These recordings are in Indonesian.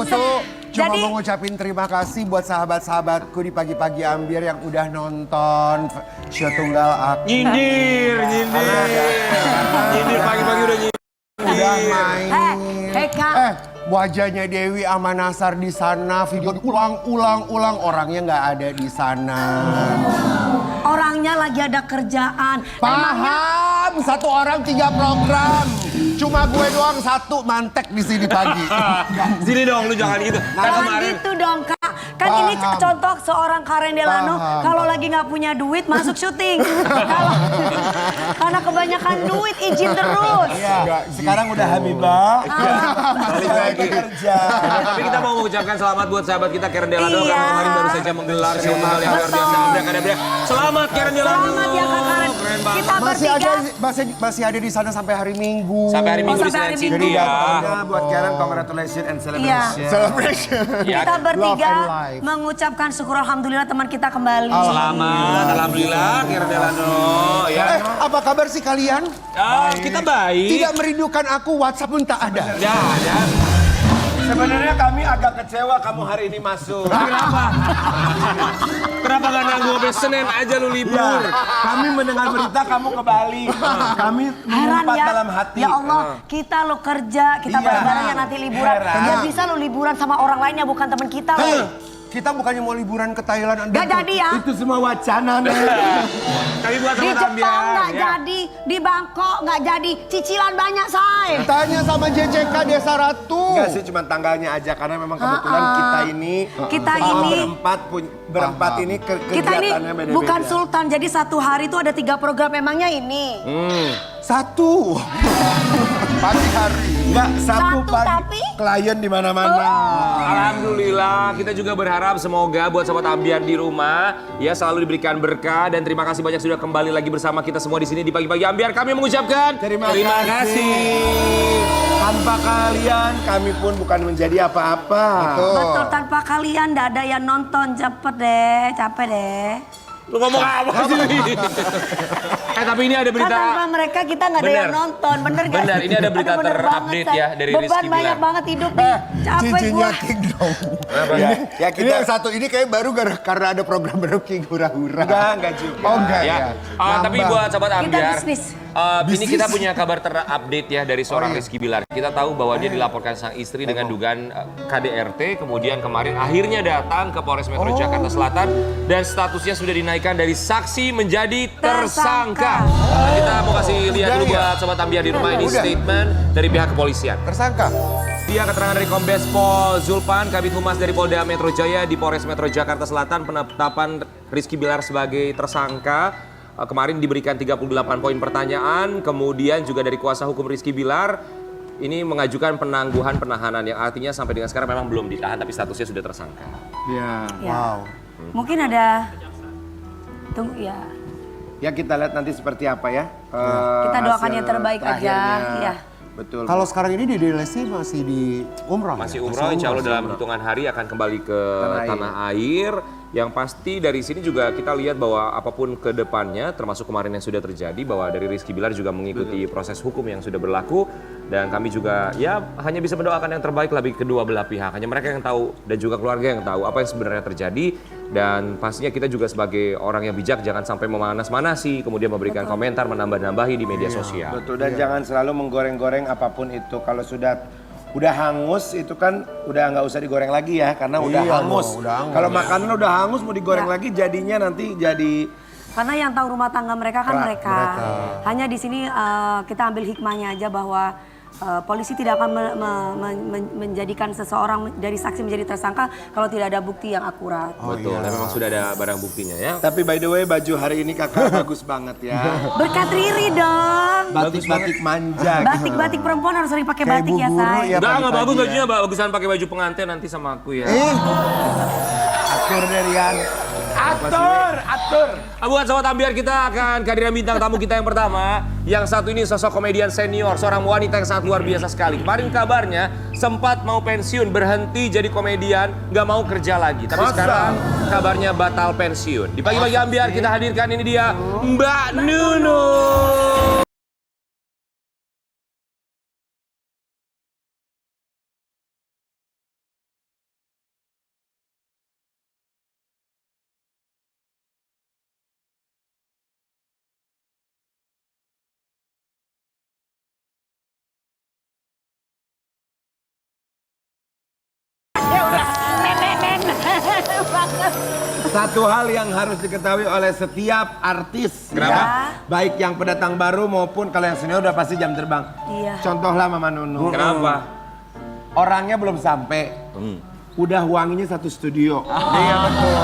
Cuma mau ngucapin terima kasih buat sahabat-sahabatku di pagi-pagi Ambiar yang udah nonton show tunggal aku. Nyindir pagi-pagi udah nyindir. Udah main. Kak. Wajahnya Dewi sama Nasar di sana, video diulang-ulang, orangnya nggak ada di sana. Orangnya lagi ada kerjaan. Paham, satu orang 3 program. Cuma gue doang satu mantek di sini pagi. Sini dong, lu jangan gitu. Jangan gitu dong, Kak. Kan ini contoh seorang Karen Delano kalau lagi nggak punya duit masuk syuting. Karena kebanyakan duit izin terus. Iya, sekarang udah Habibah. Lagi kerja. Tapi kita mau mengucapkan selamat buat sahabat kita Karen Delano Iya. karena kemarin baru saja menggelar show tunggal yang luar biasa. Selamat Karen Delano. Selamat ya Kak Karen. Keren banget. Kita bertiga. Masih ada di sana sampai hari Minggu. Sampai hari Minggu di sampai hari Senayan Minggu. City ya. Pokoknya buat Karen, congratulations and celebration. Celebration. Kita bertiga Love and life. mengucapkan syukur alhamdulillah teman kita kembali. Selamat, alhamdulillah Karen Delano. Ya. Apa kabar sih kalian? Kita baik. Tidak merindukan aku, WhatsApp pun tak ada. Ya. Sebenarnya kami agak kecewa kamu hari ini masuk. Kenapa? Kenapa gak nanggu sampai Senin aja lu libur? Kami mendengar berita kamu ke Bali. Kami Heran mengumpat ya, dalam hati. ya Allah kita lo kerja, kita Iya. bareng-bareng ya nanti liburan. Heran. Ya bisa lo liburan sama orang lainnya bukan teman kita lo. Kita bukannya mau liburan ke Thailand. Gak jadi ya. Itu semua wacana. Kami buat Di sama Jepang nggak ya. jadi, di Bangkok nggak jadi, cicilan banyak say. Tanya sama JCK Desa Ratu. Enggak sih, cuma tanggalnya aja karena memang kebetulan kita ini berempat ini Kita ini kegiatannya beda-beda. bukan sultan, jadi satu hari itu ada 3 program memangnya ini. Satu. Pagi hari. Enggak, Satu, pagi tapi? klien di mana-mana. Alhamdulillah, kita juga berharap semoga buat sobat Ambiar di rumah ya selalu diberikan berkah dan terima kasih banyak sudah kembali lagi bersama kita semua di sini di pagi-pagi Ambiar. Kami mengucapkan Terima kasih. Tanpa kalian kami pun bukan menjadi apa-apa. Betul, tanpa kalian nggak ada yang nonton, capek deh. Lu ngomong apa sih? Tapi ini ada berita. Kan tanpa mereka kita nggak ada yang Bener. nonton, bener gak? Bener, ini ada berita Bener terupdate banget, ya Say. dari Beban Rizky banyak Bilar. banget hidup nih, capek Cincinnya gua. King dong. Ya Ini kita yang satu ini kayak baru karena ada program baru King hura-hura. enggak juga. Oh enggak Ya, ya. tapi buat sahabat Kita Ambiar, bisnis. ini kita punya kabar terupdate ya dari seorang Rizky Bilar. Kita tahu bahwa dia dilaporkan sang istri dengan dugaan KDRT, kemudian kemarin akhirnya datang ke Polres Metro Jakarta Selatan dan statusnya sudah dinaikkan dari saksi menjadi tersangka. Nah, kita mau kasih lihat dulu buat sobat Ambiar di rumah ini statement dari pihak kepolisian. Tersangka. Dia keterangan dari Kombes Pol Zulpan, Kabid Humas dari Polda Metro Jaya di Polres Metro Jakarta Selatan, penetapan Rizky Bilar sebagai tersangka. Kemarin diberikan 38 poin pertanyaan, kemudian juga dari kuasa hukum Rizky Bilar ini mengajukan penangguhan penahanan yang artinya sampai dengan sekarang memang belum ditahan tapi statusnya sudah tersangka. Ya. Wow. Mungkin ada, tunggu ya. Ya kita lihat nanti seperti apa ya. Kita doakan hasil yang terbaik aja. terakhirnya. Iya. Betul. Kalau sekarang ini Dede Lesti masih di umroh. Masih ya? umroh, insya Allah dalam hitungan hari akan kembali ke tanah air. Yang pasti dari sini juga kita lihat bahwa apapun ke depannya, termasuk kemarin yang sudah terjadi, bahwa dari Rizky Bilar juga mengikuti proses hukum yang sudah berlaku. Dan kami juga ya hanya bisa mendoakan yang terbaik lebih kedua belah pihak. Hanya mereka yang tahu dan juga keluarga yang tahu apa yang sebenarnya terjadi. Dan pastinya kita juga sebagai orang yang bijak jangan sampai memanas-manasi, kemudian memberikan komentar, menambah-nambahi di media sosial. Betul, dan jangan selalu menggoreng-goreng apapun itu. Kalau udah hangus itu kan udah nggak usah digoreng lagi ya karena udah Iya hangus. dong, udah hangus. Kalau makanan udah hangus mau digoreng Ya. lagi jadinya nanti jadi Karena yang tahu rumah tangga mereka kan mereka. Hanya di sini kita ambil hikmahnya aja bahwa polisi tidak akan menjadikan seseorang dari saksi menjadi tersangka kalau tidak ada bukti yang akurat. Betul, dan memang sudah ada barang buktinya ya. Tapi by the way baju hari ini kakak bagus banget ya. Berkat Riri dong. Batik-batik manja. Batik-batik perempuan harus sering pakai Kayak batik ya, Bu Guru Say. ya. Nggak bagus pagi-pagi bajunya, bagusan pakai baju pengantin nanti sama aku ya. Atur Derian. Atur. Buat sobat Ambiar, kita akan kehadiran bintang tamu kita yang pertama. Yang satu ini sosok komedian senior, seorang wanita yang sangat luar biasa sekali. Kemarin kabarnya sempat mau pensiun, berhenti jadi komedian, nggak mau kerja lagi. Tapi sekarang kabarnya batal pensiun. Di pagi-pagi Ambiar kita hadirkan ini dia, Mbak Nunung. Satu hal yang harus diketahui oleh setiap artis, Kenapa? baik yang pendatang baru maupun kalau yang senior udah pasti jam terbang. Iya. Contohlah Mama Nunung. Kenapa? Orangnya belum sampai, udah wanginya satu studio. Iya betul.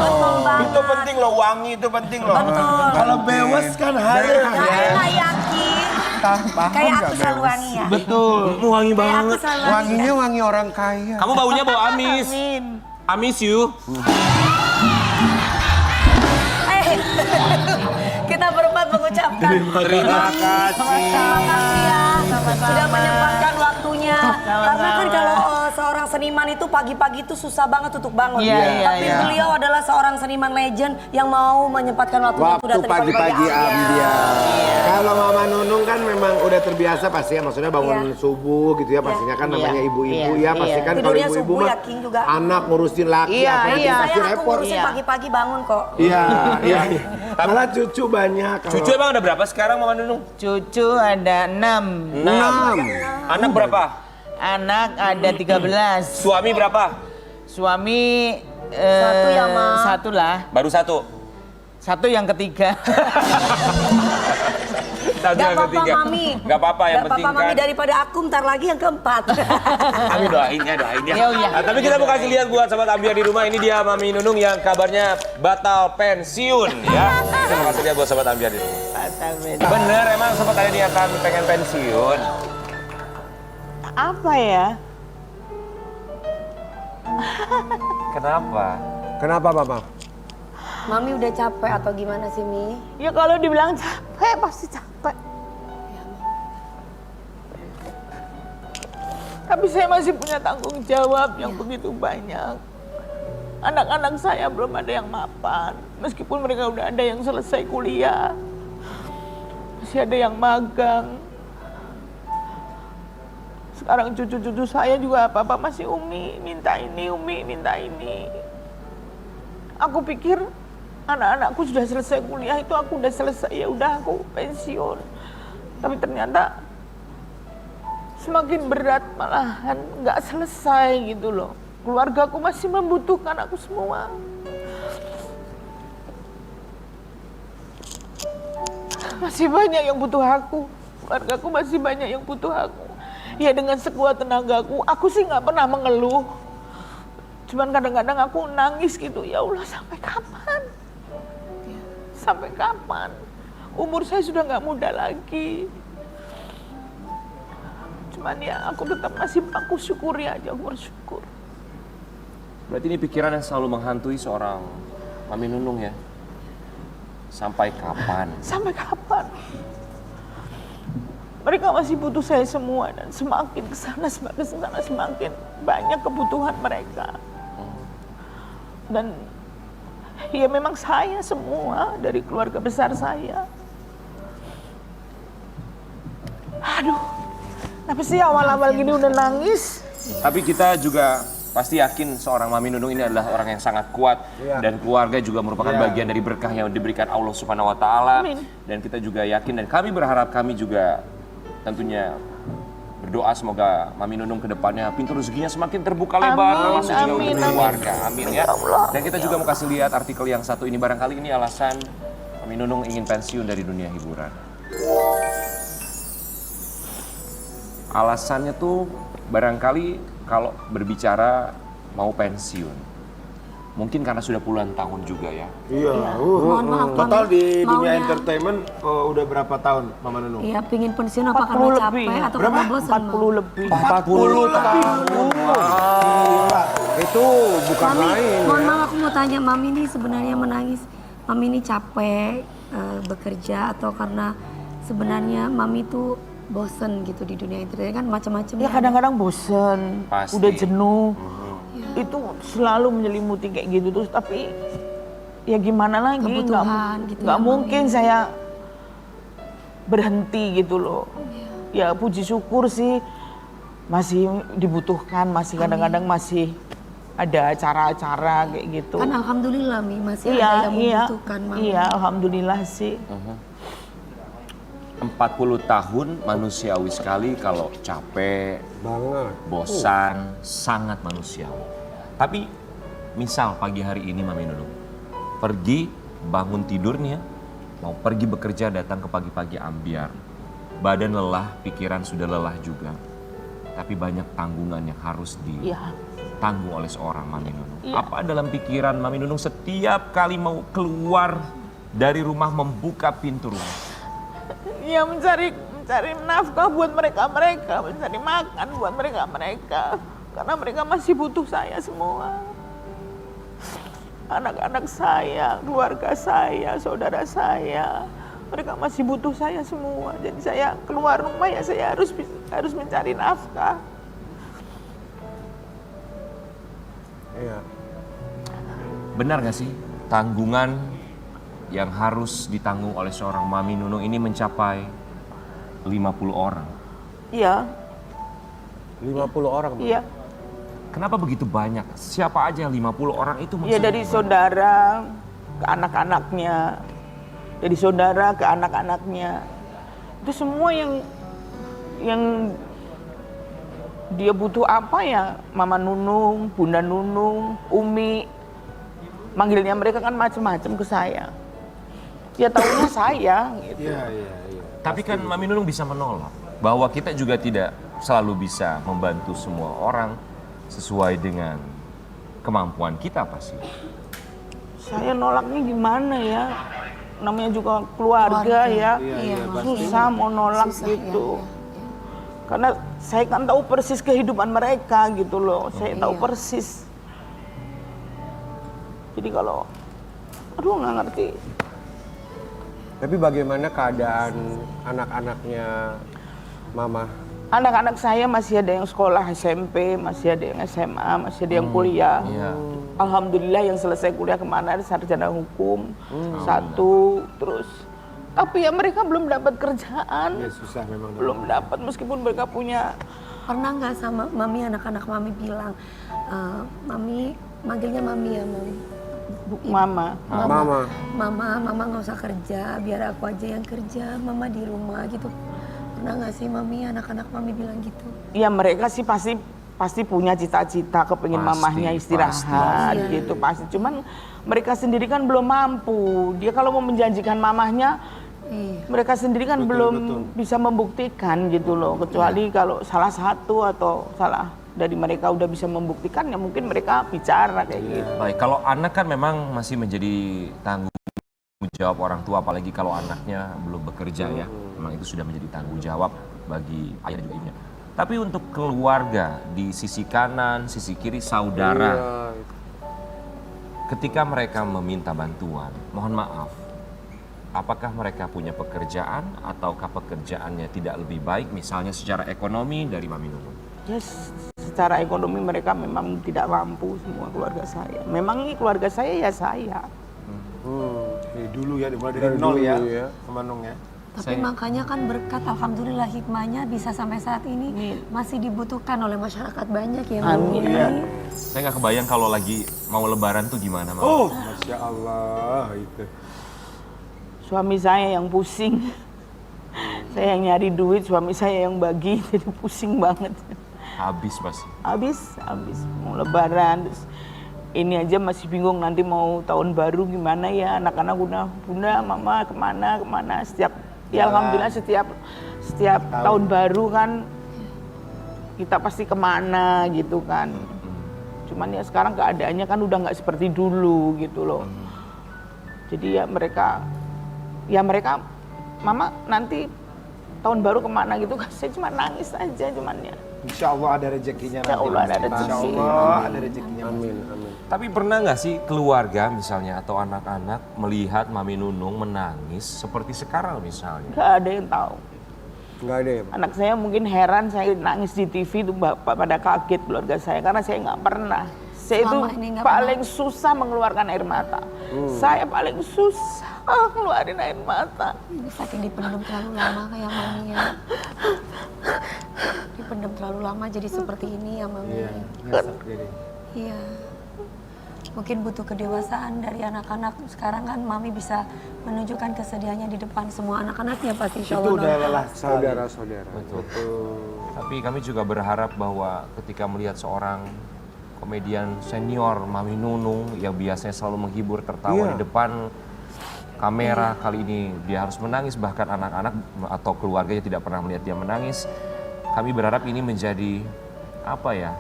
Itu penting loh, wangi itu penting loh. Betul. Kalau bewes kan harus. Nggak yakin. Paham Kayak nggak, aku selalu Bebes? wangi ya. Betul. Wangi Kayak aku banget. selalu wangi. Wanginya wangi orang kaya. Kamu baunya bau amis. Amin. I miss you. Kita berempat mengucapkan Terima kasih. Terima kasih ya sudah menyempatkan waktunya. Karena kan kalau seorang seniman itu pagi-pagi itu susah banget untuk bangun. Tapi beliau adalah seorang seniman legend yang mau menyempatkan waktunya Waktu pagi-pagi ambiar. Kalau Mama Nunung kan memang udah terbiasa pasti ya, maksudnya bangun Iya. subuh gitu ya, pastinya kan namanya ibu-ibu ya, pasti kan kalau Tidurnya ibu-ibu subuh mah ya, King juga. anak ngurusin laki Iya, apalagi iya. pasti Saya aku repot. ngurusin pagi-pagi bangun kok. Iya, iya. Malah cucu banyak. Cucu emang ada berapa sekarang Mama Nunung? Cucu ada 6. 6. Anak berapa? Anak ada 13. Suami berapa? Suami Satu ya, Ma. Satu lah. Baru satu. Satu yang ketiga. Satu Gak yang apa-apa ketiga. Mami. Gak apa-apa, yang Gak penting apa-apa Mami, kan. daripada aku ntar lagi yang keempat. Kami doain ya. Ya, iya. Nah, tapi kita mau kasih lihat buat sobat Ambiar di rumah, ini dia Mami Nunung yang kabarnya batal pensiun ya. Kita mau kasih lihat buat sobat Ambiar di rumah. Bener emang sempat ada niatan pengen pensiun. Apa ya? Kenapa? Kenapa Mama? Mami udah capek atau gimana sih Mi? Ya kalau dibilang capek pasti capek. Tapi saya masih punya tanggung jawab yang begitu banyak. Anak-anak saya belum ada yang mapan. Meskipun mereka udah ada yang selesai kuliah. Masih ada yang magang. Sekarang cucu-cucu saya juga apa-apa masih Umi minta ini, Umi minta ini. Aku pikir anak-anakku sudah selesai kuliah itu aku udah selesai, ya udah aku pensiun. Tapi ternyata semakin berat malahan nggak selesai gitu loh. Keluargaku masih membutuhkan aku semua. Masih banyak yang butuh aku. Keluargaku masih banyak yang butuh aku. Ya dengan sekuat tenagaku, aku sih nggak pernah mengeluh. Cuman kadang-kadang aku nangis gitu, ya Allah sampai kapan? Sampai kapan? Umur saya sudah nggak muda lagi. Cuman ya aku tetap aku syukuri aja, aku bersyukur. Berarti ini pikiran yang selalu menghantui seorang Mami Nunung ya? Sampai kapan? Sampai kapan? Mereka masih butuh saya semua dan semakin kesana semakin banyak kebutuhan mereka. Dan ya memang saya semua dari keluarga besar saya. Aduh, kenapa sih awal-awal gini udah nangis? Tapi kita juga pasti yakin seorang Mami Nunung ini adalah orang yang sangat kuat dan keluarga juga merupakan bagian dari berkah yang diberikan Allah Subhanahu wa taala. Amin. Dan kita juga yakin dan kami berharap kami juga tentunya berdoa semoga Mami Nunung ke depannya pintu rezekinya semakin terbuka lebar termasuk juga amin, untuk amin. keluarga. Amin ya. Dan kita juga mau kasih lihat artikel yang satu ini, barangkali ini alasan Mami Nunung ingin pensiun dari dunia hiburan. Alasannya tuh barangkali kalau berbicara mau pensiun. Mungkin karena sudah puluhan tahun juga ya. Iya. Mohon maaf, Mami. Total di dunia Maunya- entertainment udah berapa tahun Mama Nunung? Iya, pingin pensiun apa 40 karena lebih. capek atau Berapa? karena bosan? 40 lebih. 40 tahun. Gila. Itu bukan Mami, main. mohon maaf aku mau tanya, Mami ini sebenarnya menangis. Mami ini capek bekerja atau karena sebenarnya Mami itu bosen gitu di dunia internet kan macam-macam. Ya kadang-kadang bosen, Pasti. udah jenuh. Itu selalu menyelimuti kayak gitu terus, tapi ya gimana lagi, Kebutuhan gitu nggak ya, mungkin Mami. saya berhenti gitu loh. Ya puji syukur sih masih dibutuhkan, masih kadang-kadang masih ada acara-acara kayak gitu. Kan alhamdulillah Mi masih Iya, ada yang iya, membutuhkan Mami. iya, alhamdulillah sih. 40 tahun manusiawi sekali kalau capek, Banget. bosan, sangat manusiawi. Tapi misal pagi hari ini Mami Nunung, pergi bangun tidurnya, mau pergi bekerja datang ke pagi-pagi ambiar. Badan lelah, pikiran sudah lelah juga. Tapi banyak tanggungan yang harus Iya. ditanggung oleh seorang Mami Nunung. Iya. Apa dalam pikiran Mami Nunung setiap kali mau keluar dari rumah membuka pintu rumah? Ya mencari nafkah buat mereka, mencari makan buat mereka. Karena mereka masih butuh saya semua. Anak-anak saya, keluarga saya, saudara saya, mereka masih butuh saya semua. Jadi saya keluar rumah ya saya harus mencari nafkah. Iya. Benar gak sih tanggungan yang harus ditanggung oleh seorang Mami Nunung ini mencapai 50 orang? Iya, 50 orang. Bang. iya. Kenapa begitu banyak? Siapa aja 50 orang itu Ya dari saudara ke anak-anaknya, dari saudara ke anak-anaknya, itu semua yang dia butuh apa ya, Mama Nunung, Bunda Nunung, Umi, manggilnya mereka kan macam-macam ke saya. Ya taunya saya gitu. Iya. Tapi kan Mami Nunung bisa menolak bahwa kita juga tidak selalu bisa membantu semua orang sesuai dengan kemampuan kita pasti. Saya nolaknya gimana ya? Namanya juga keluarga ya. Susah mau nolak gitu. Karena saya kan tahu persis kehidupan mereka gitu loh. Saya tahu persis. Jadi kalau aduh nggak ngerti. Tapi bagaimana keadaan anak-anaknya Mama? Anak-anak saya masih ada yang sekolah SMP, masih ada yang SMA, masih ada yang kuliah. Iya. Alhamdulillah yang selesai kuliah kemana sarjana hukum satu terus. Tapi ya mereka belum dapat kerjaan, Ya susah memang. belum dapat meskipun mereka punya. Pernah nggak sama Mami, anak-anak Mami bilang, Mami, manggilnya Mami ya, Mami? Mama. Mama nggak usah kerja, biar aku aja yang kerja, Mama di rumah gitu. Pernah nggak sih Mami, anak-anak Mami bilang gitu? Ya mereka sih pasti punya cita-cita kepengin Pasti, mamahnya istirahat pasti. gitu pasti. Cuman mereka sendiri kan belum mampu. Dia kalau mau menjanjikan mamahnya, mereka sendiri kan belum bisa membuktikan gitu loh. Kecuali kalau salah satu atau salah dari mereka udah bisa membuktikan, ya mungkin mereka bicara kayak gitu. Baik, kalau anak kan memang masih menjadi tanggung jawab orang tua, apalagi kalau anaknya belum bekerja ya. Memang itu sudah menjadi tanggung jawab bagi ayah dan juga ibunya. Tapi untuk keluarga di sisi kanan, sisi kiri, saudara, ketika mereka meminta bantuan, mohon maaf, apakah mereka punya pekerjaan ataukah pekerjaannya tidak lebih baik, misalnya secara ekonomi dari Mami Nunung? Yes, secara ekonomi mereka memang tidak mampu semua keluarga saya. Memang ini keluarga saya ya saya. Dari dulu ya, dimulai dari nol ya, Mama Nung ya. Tapi makanya kan berkat alhamdulillah hikmahnya bisa sampai saat ini masih dibutuhkan oleh masyarakat banyak ya Mami. Saya nggak kebayang kalau lagi mau lebaran tuh gimana, Mami? Oh, Masya Allah itu. Suami saya yang pusing. Saya yang nyari duit, suami saya yang bagi, jadi pusing banget. Habis pasti. Habis mau lebaran terus ini aja masih bingung nanti mau tahun baru gimana ya, anak-anak udah bunda mama kemana setiap ya alhamdulillah setiap tahun baru kan kita pasti kemana gitu kan. Cuman ya sekarang keadaannya kan udah nggak seperti dulu gitu loh. Jadi ya mereka mama nanti tahun baru kemana gitu kan, saya cuma nangis aja cuman ya. Insya Allah ada rezekinya nanti. Insya Allah ada rezeki. Insya Allah ada rezekinya. Amin. Tapi pernah nggak sih keluarga misalnya atau anak-anak melihat Mami Nunung menangis seperti sekarang misalnya? Nggak ada yang tahu. Enggak ada ya? Anak saya mungkin heran saya nangis di TV itu bapak pada kaget keluarga saya karena saya nggak pernah. Saya itu Selama ini nggak paling susah mengeluarkan air mata. Saya paling susah ngeluarin air mata. Ini saking dipendam terlalu lama kayak Mami ya. Dipendam terlalu lama jadi seperti ini ya Mami. Iya. Mungkin butuh kedewasaan dari anak-anak. Sekarang kan Mami bisa menunjukkan kesedihannya di depan semua anak-anaknya pasti insya Itu Allah. udah lelah Saudara-saudara. Betul. Tapi kami juga berharap bahwa ketika melihat seorang komedian senior Mami Nunung yang biasanya selalu menghibur tertawa di depan kamera, kali ini dia harus menangis, bahkan anak-anak atau keluarganya tidak pernah melihat dia menangis. Kami berharap ini menjadi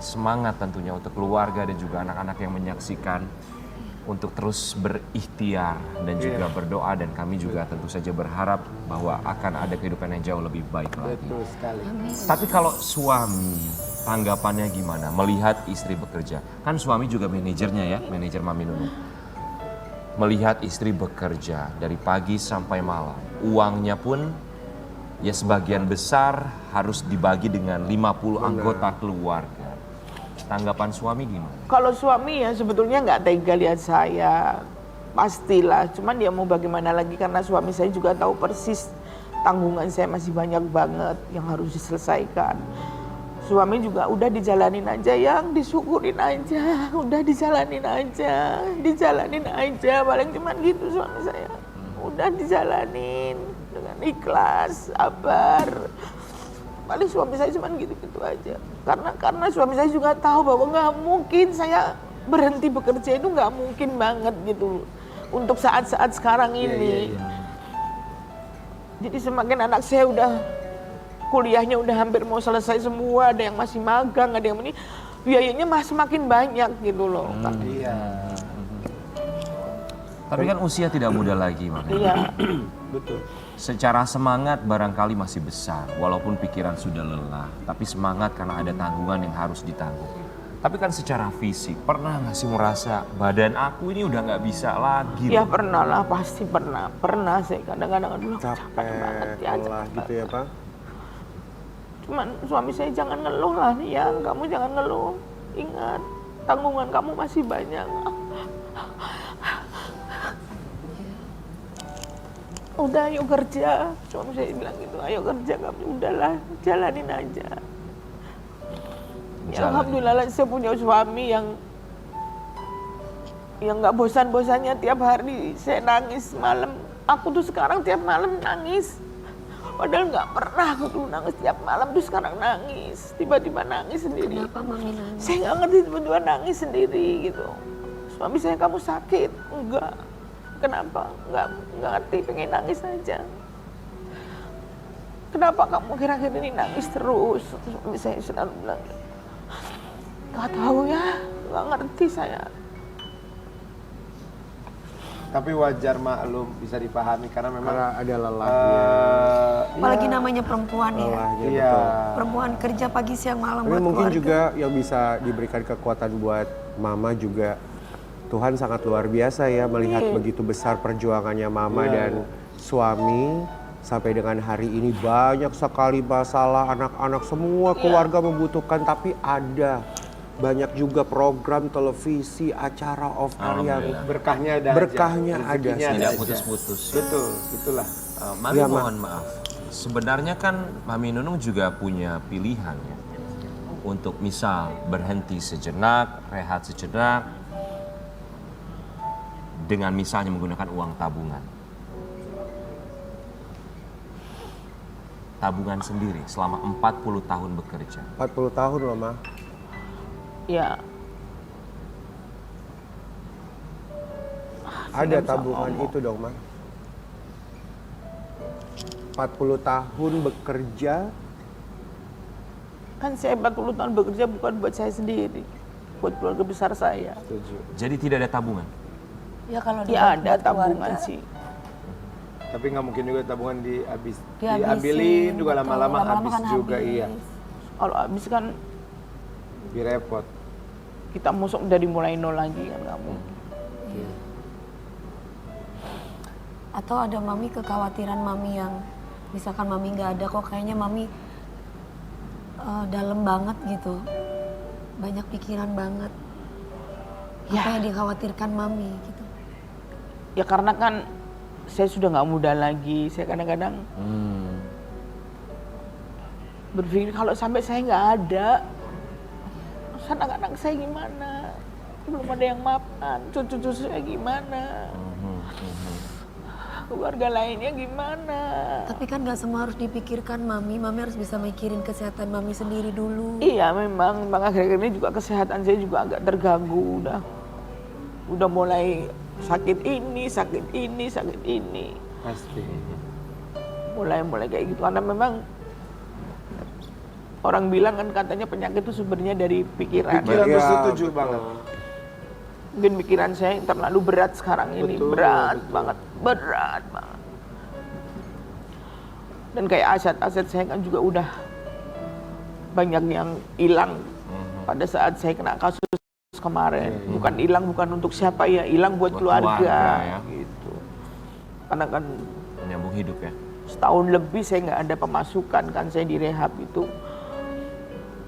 semangat tentunya untuk keluarga dan juga anak-anak yang menyaksikan untuk terus berikhtiar dan juga berdoa, dan kami juga tentu saja berharap bahwa akan ada kehidupan yang jauh lebih baik lagi. Betul sekali. Tapi kalau suami, tanggapannya gimana melihat istri bekerja? Kan suami juga manajernya ya, manajer Mami Nunung. Melihat istri bekerja dari pagi sampai malam, uangnya pun ya sebagian besar harus dibagi dengan 50 anggota keluarga. Tanggapan suami gimana? Kalau suami ya sebetulnya nggak tega lihat saya, pastilah. Cuman dia mau bagaimana lagi, karena suami saya juga tahu persis tanggungan saya masih banyak banget yang harus diselesaikan. Suami juga udah dijalanin aja, yang disyukurin aja, udah dijalanin aja, paling cuman gitu suami saya. Udah dijalanin dengan ikhlas, sabar. Paling suami saya cuman gitu-gitu aja. Karena suami saya juga tahu bahwa nggak mungkin saya berhenti bekerja, itu nggak mungkin banget gitu untuk saat-saat sekarang ini. Jadi semakin anak saya udah kuliahnya udah hampir mau selesai semua, ada yang masih magang, ada yang ini, biayanya masih makin banyak gitu loh. Tapi kan usia tidak muda lagi, makanya. Iya. Betul. Secara semangat barangkali masih besar, walaupun pikiran sudah lelah, tapi semangat karena ada tanggungan yang harus ditanggung. Tapi kan secara fisik, pernah nggak sih merasa badan aku ini udah nggak bisa lagi? Ya pernah lah, pasti pernah. Pernah saya kadang-kadang aduh capek banget ya. lelah gitu ya Pak. Cuman suami saya jangan ngeluh lah nih ya, kamu jangan ngeluh. Ingat, tanggungan kamu masih banyak. Udah ayo kerja, suami saya bilang gitu, ayo kerja kamu, udahlah jalanin aja. Ya, alhamdulillah saya punya suami yang nggak bosan-bosannya tiap hari saya nangis malam. Aku tuh sekarang tiap malam nangis. Padahal nggak pernah aku tuh nangis tiap malam, tuh sekarang nangis. Tiba-tiba nangis sendiri. Kenapa Mami nangis? Saya nggak ngerti, tiba-tiba nangis sendiri gitu. Suami saya, kamu sakit? Enggak. Kenapa? Nggak ngerti, pengen nangis aja. Kenapa kamu akhir-akhir ini nangis terus? Suami saya selalu bilang, nggak tahu ya, nggak ngerti saya. Tapi wajar, maklum, bisa dipahami karena memang Karena ada lelahnya. Apalagi namanya perempuan ya. Lelahnya Iya. betul. Perempuan kerja pagi siang malam Tapi buat mungkin keluarga. juga yang bisa diberikan kekuatan buat Mama juga, Tuhan sangat luar biasa ya melihat begitu besar perjuangannya Mama dan suami sampai dengan hari ini banyak sekali masalah, anak-anak semua keluarga membutuhkan, tapi ada banyak juga program televisi, acara off-air yang berkahnya ada. berkahnya aja. ada. Rezekinya Tidak aja. putus-putus. Betul, itulah. Mami Ya, Ma. mohon maaf. Sebenarnya kan Mami Nunung juga punya pilihan ya. Untuk misal berhenti sejenak, rehat sejenak, dengan misalnya menggunakan uang tabungan. Tabungan sendiri selama 40 tahun bekerja. 40 tahun loh Ma. Ya, Ada bisa tabungan ngomong. itu dong Ma. 40 tahun bekerja. kan saya 40 tahun bekerja bukan buat saya sendiri, buat keluarga besar saya. Jadi tidak ada tabungan. Ya kalau Ya dibuat ada buat tabungan keluarga. sih. Tapi nggak mungkin juga tabungan Dihabisin, diambilin juga betul. lama-lama habis kan juga, habis. iya. Kalau habis kan Lebih repot. kita musuh dari mulai nol lagi kan nggak mungkin. Atau ada Mami kekhawatiran Mami yang misalkan Mami nggak ada kok kayaknya Mami dalam banget gitu, banyak pikiran banget. Apa yang dikhawatirkan Mami gitu? Ya karena kan saya sudah nggak muda lagi. Saya kadang-kadang berpikir kalau sampai saya nggak ada, terus anak-anak saya gimana? Belum ada yang mapan, cucu-cucu saya gimana? keluarga lainnya gimana? Tapi kan nggak semua harus dipikirkan Mami. Mami harus bisa mikirin kesehatan Mami sendiri dulu. Iya memang akhir-akhir ini juga kesehatan saya juga agak terganggu. Udah mulai sakit ini. Pasti. Mulai kayak gitu karena memang orang bilang kan katanya penyakit itu sumbernya dari pikiran. Pikiran Iya, setuju betul. banget. Mungkin pikiran saya yang terlalu berat sekarang ini, berat banget. Dan kayak aset-aset saya kan juga udah banyak yang hilang pada saat saya kena kasus kemarin. Bukan hilang bukan untuk siapa ya, hilang buat keluarga ya. gitu. Karena kan Menyambung hidup ya. setahun lebih saya nggak ada pemasukan kan, saya di rehab itu.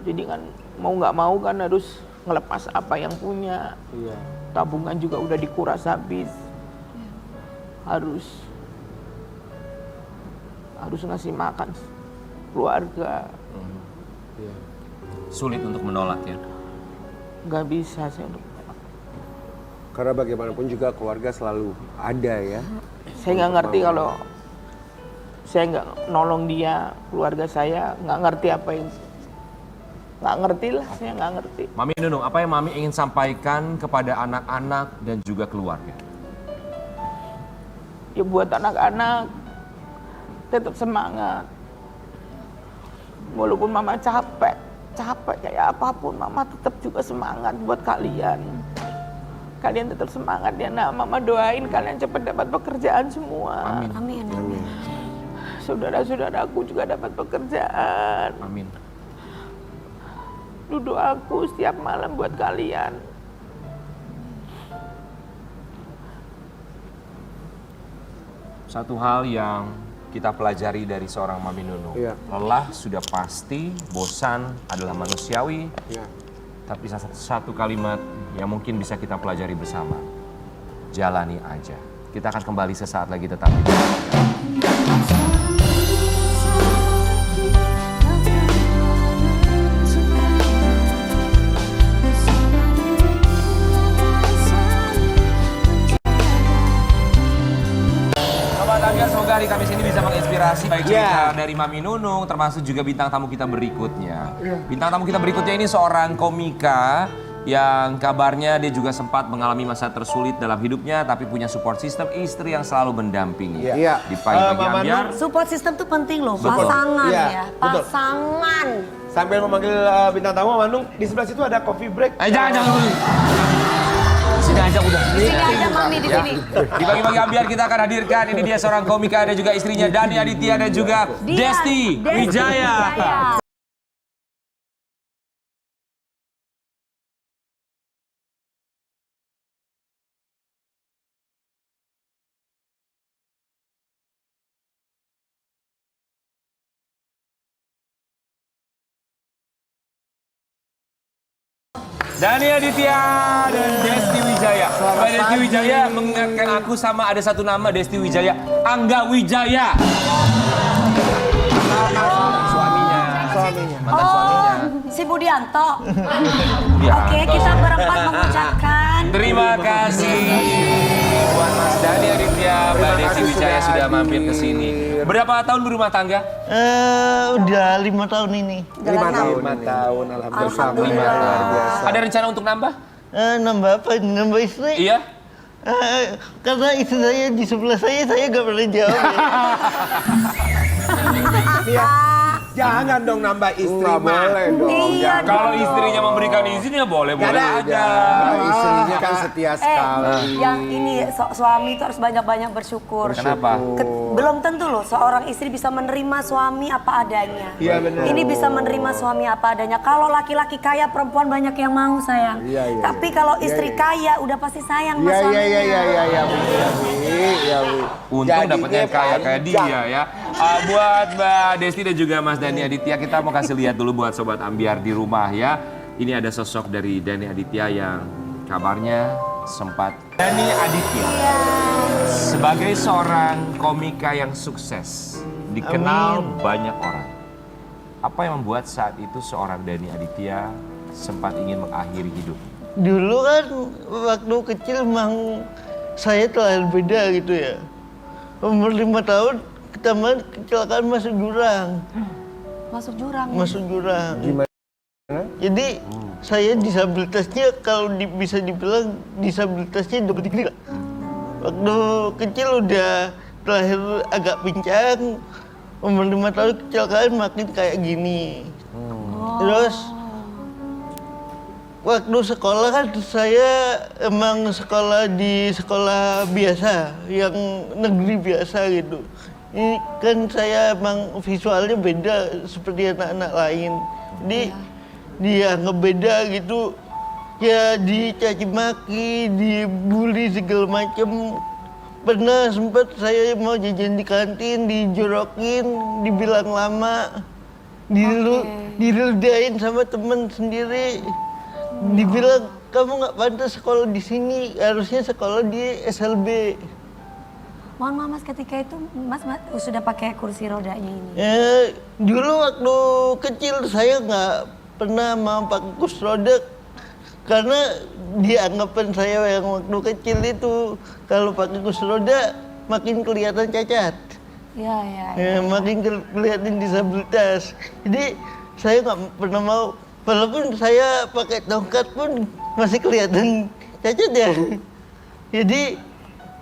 Jadi kan mau nggak mau kan harus ngelepas apa yang punya. Iya. Tabungan juga udah dikuras habis. Harus ngasih makan keluarga. Iya. Sulit untuk menolak ya. Nggak bisa saya untuk Karena bagaimanapun juga keluarga selalu ada ya. saya nggak ngerti kalau saya nggak nolong dia, keluarga saya nggak ngerti apa yang nggak ngerti lah, saya nggak ngerti. Mami Nunung, apa yang Mami ingin sampaikan kepada anak-anak dan juga keluarga? Ya buat anak-anak tetap semangat. Walaupun mama capek kayak apapun, mama tetap juga semangat buat kalian. Kalian tetap semangat ya nak, mama doain kalian cepat dapat pekerjaan semua. Amin. Amin. Saudara-saudaraku juga dapat pekerjaan. Amin. Duduk aku setiap malam buat kalian. Satu hal yang kita pelajari dari seorang Mami Nunung. Iya. Lelah sudah pasti, bosan adalah manusiawi. Iya. Tapi satu kalimat yang mungkin bisa kita pelajari bersama. Jalani aja. Kita akan kembali sesaat lagi, tetap di Sobat Ambiar, semoga hari Kamis ini bisa menginspirasi baik cerita dari Mami Nunung, termasuk juga bintang tamu kita berikutnya. Bintang tamu kita berikutnya ini seorang komika yang kabarnya dia juga sempat mengalami masa tersulit dalam hidupnya, tapi punya support system, istri yang selalu mendampingi. Iya. Di pagi-pagi Mama Ambiar, Support system tuh penting loh, Betul. pasangan Iya, ya, betul. pasangan. Sambil memanggil bintang tamu, Manung, di sebelah situ ada coffee break. jangan dulu. Sini aja udah. Sini aja Mami di sini. Di pagi-pagi Ambiar kita akan hadirkan, ini dia seorang komika dan juga istrinya Dani Aditya dan juga Desti Wijaya. Dani Aditya dan Desti Wijaya. Mbak Desti Wijaya mengingatkan aku sama ada satu nama Desti Wijaya, Angga Wijaya. Suaminya. Mantan suaminya. Si Budianto. Ya, Oke, kita berempat mengucapkan terima kasih buat Mas Dani Aditya, Mbak Desti Wijaya sudah mampir ke sini. Berapa tahun berumah tangga? Udah 5 tahun ini. 5 tahun. 5 tahun, alhamdulillah. Alhamdulillah. Luar biasa. Ada rencana untuk nambah? Nambah apa? Nambah istri? Iya. Karena istri saya di sebelah saya nggak pernah jawab ya. Jangan dong nambah istri, Nggak Ma. boleh dong. Iya jangan Kalau dong. istrinya memberikan izin ya boleh-boleh Ada. aja. Istrinya kan setia sekali. yang ini suami itu harus banyak-banyak bersyukur. Kenapa? Belum tentu loh seorang istri bisa menerima suami apa adanya. Iya, benar. Ini bisa menerima suami apa adanya. Kalau laki-laki kaya perempuan banyak yang mau sayang. Iya, iya, Tapi iya. kalau Iya, istri iya. kaya udah pasti sayang sama Iya, suaminya. iya, iya, iya, iya, iya, Wi. Untung Jadinya dapetnya yang kaya kayak dia panjang. ya. Buat Mbak Desti dan juga Mas Dani Aditya, kita mau kasih lihat dulu buat Sobat Ambiar di rumah ya. Ini ada sosok dari Dani Aditya yang kabarnya sempat. Dani Aditya sebagai seorang komika yang sukses, dikenal banyak orang. Apa yang membuat saat itu seorang Dani Aditya sempat ingin mengakhiri hidup? Dulu kan waktu kecil memang saya terlalu beda gitu ya. umur 5 tahun ketahuan kecelakaan masuk jurang. Masuk jurang. Masuk jurang. Gimana? Jadi saya disabilitasnya kalau bisa dibilang disabilitasnya double degree lah. Waktu kecil udah terlahir agak pincang, umur 5 tahun kecelakaan makin kayak gini. Terus waktu sekolah kan saya emang sekolah di sekolah biasa, yang negeri biasa gitu. Ini kan saya emang visualnya beda seperti anak-anak lain. Jadi dianggap beda gitu. Ya dicaci maki, dibully segala macem. Pernah sempat saya mau jajan di kantin, dijorokin, dibilang lama. Diludahin sama teman sendiri. Dibilang kamu nggak pantas sekolah di sini, harusnya sekolah di SLB. Mohon maaf Mas, ketika itu Mas sudah pakai kursi rodanya ini. Dulu waktu kecil saya nggak pernah mau pakai kursi roda karena dianggapan saya yang waktu kecil itu kalau pakai kursi roda makin kelihatan cacat. Iya. Makin kelihatan disabilitas. Jadi saya nggak pernah mau. Walaupun saya pakai tongkat pun masih kelihatan cacat ya.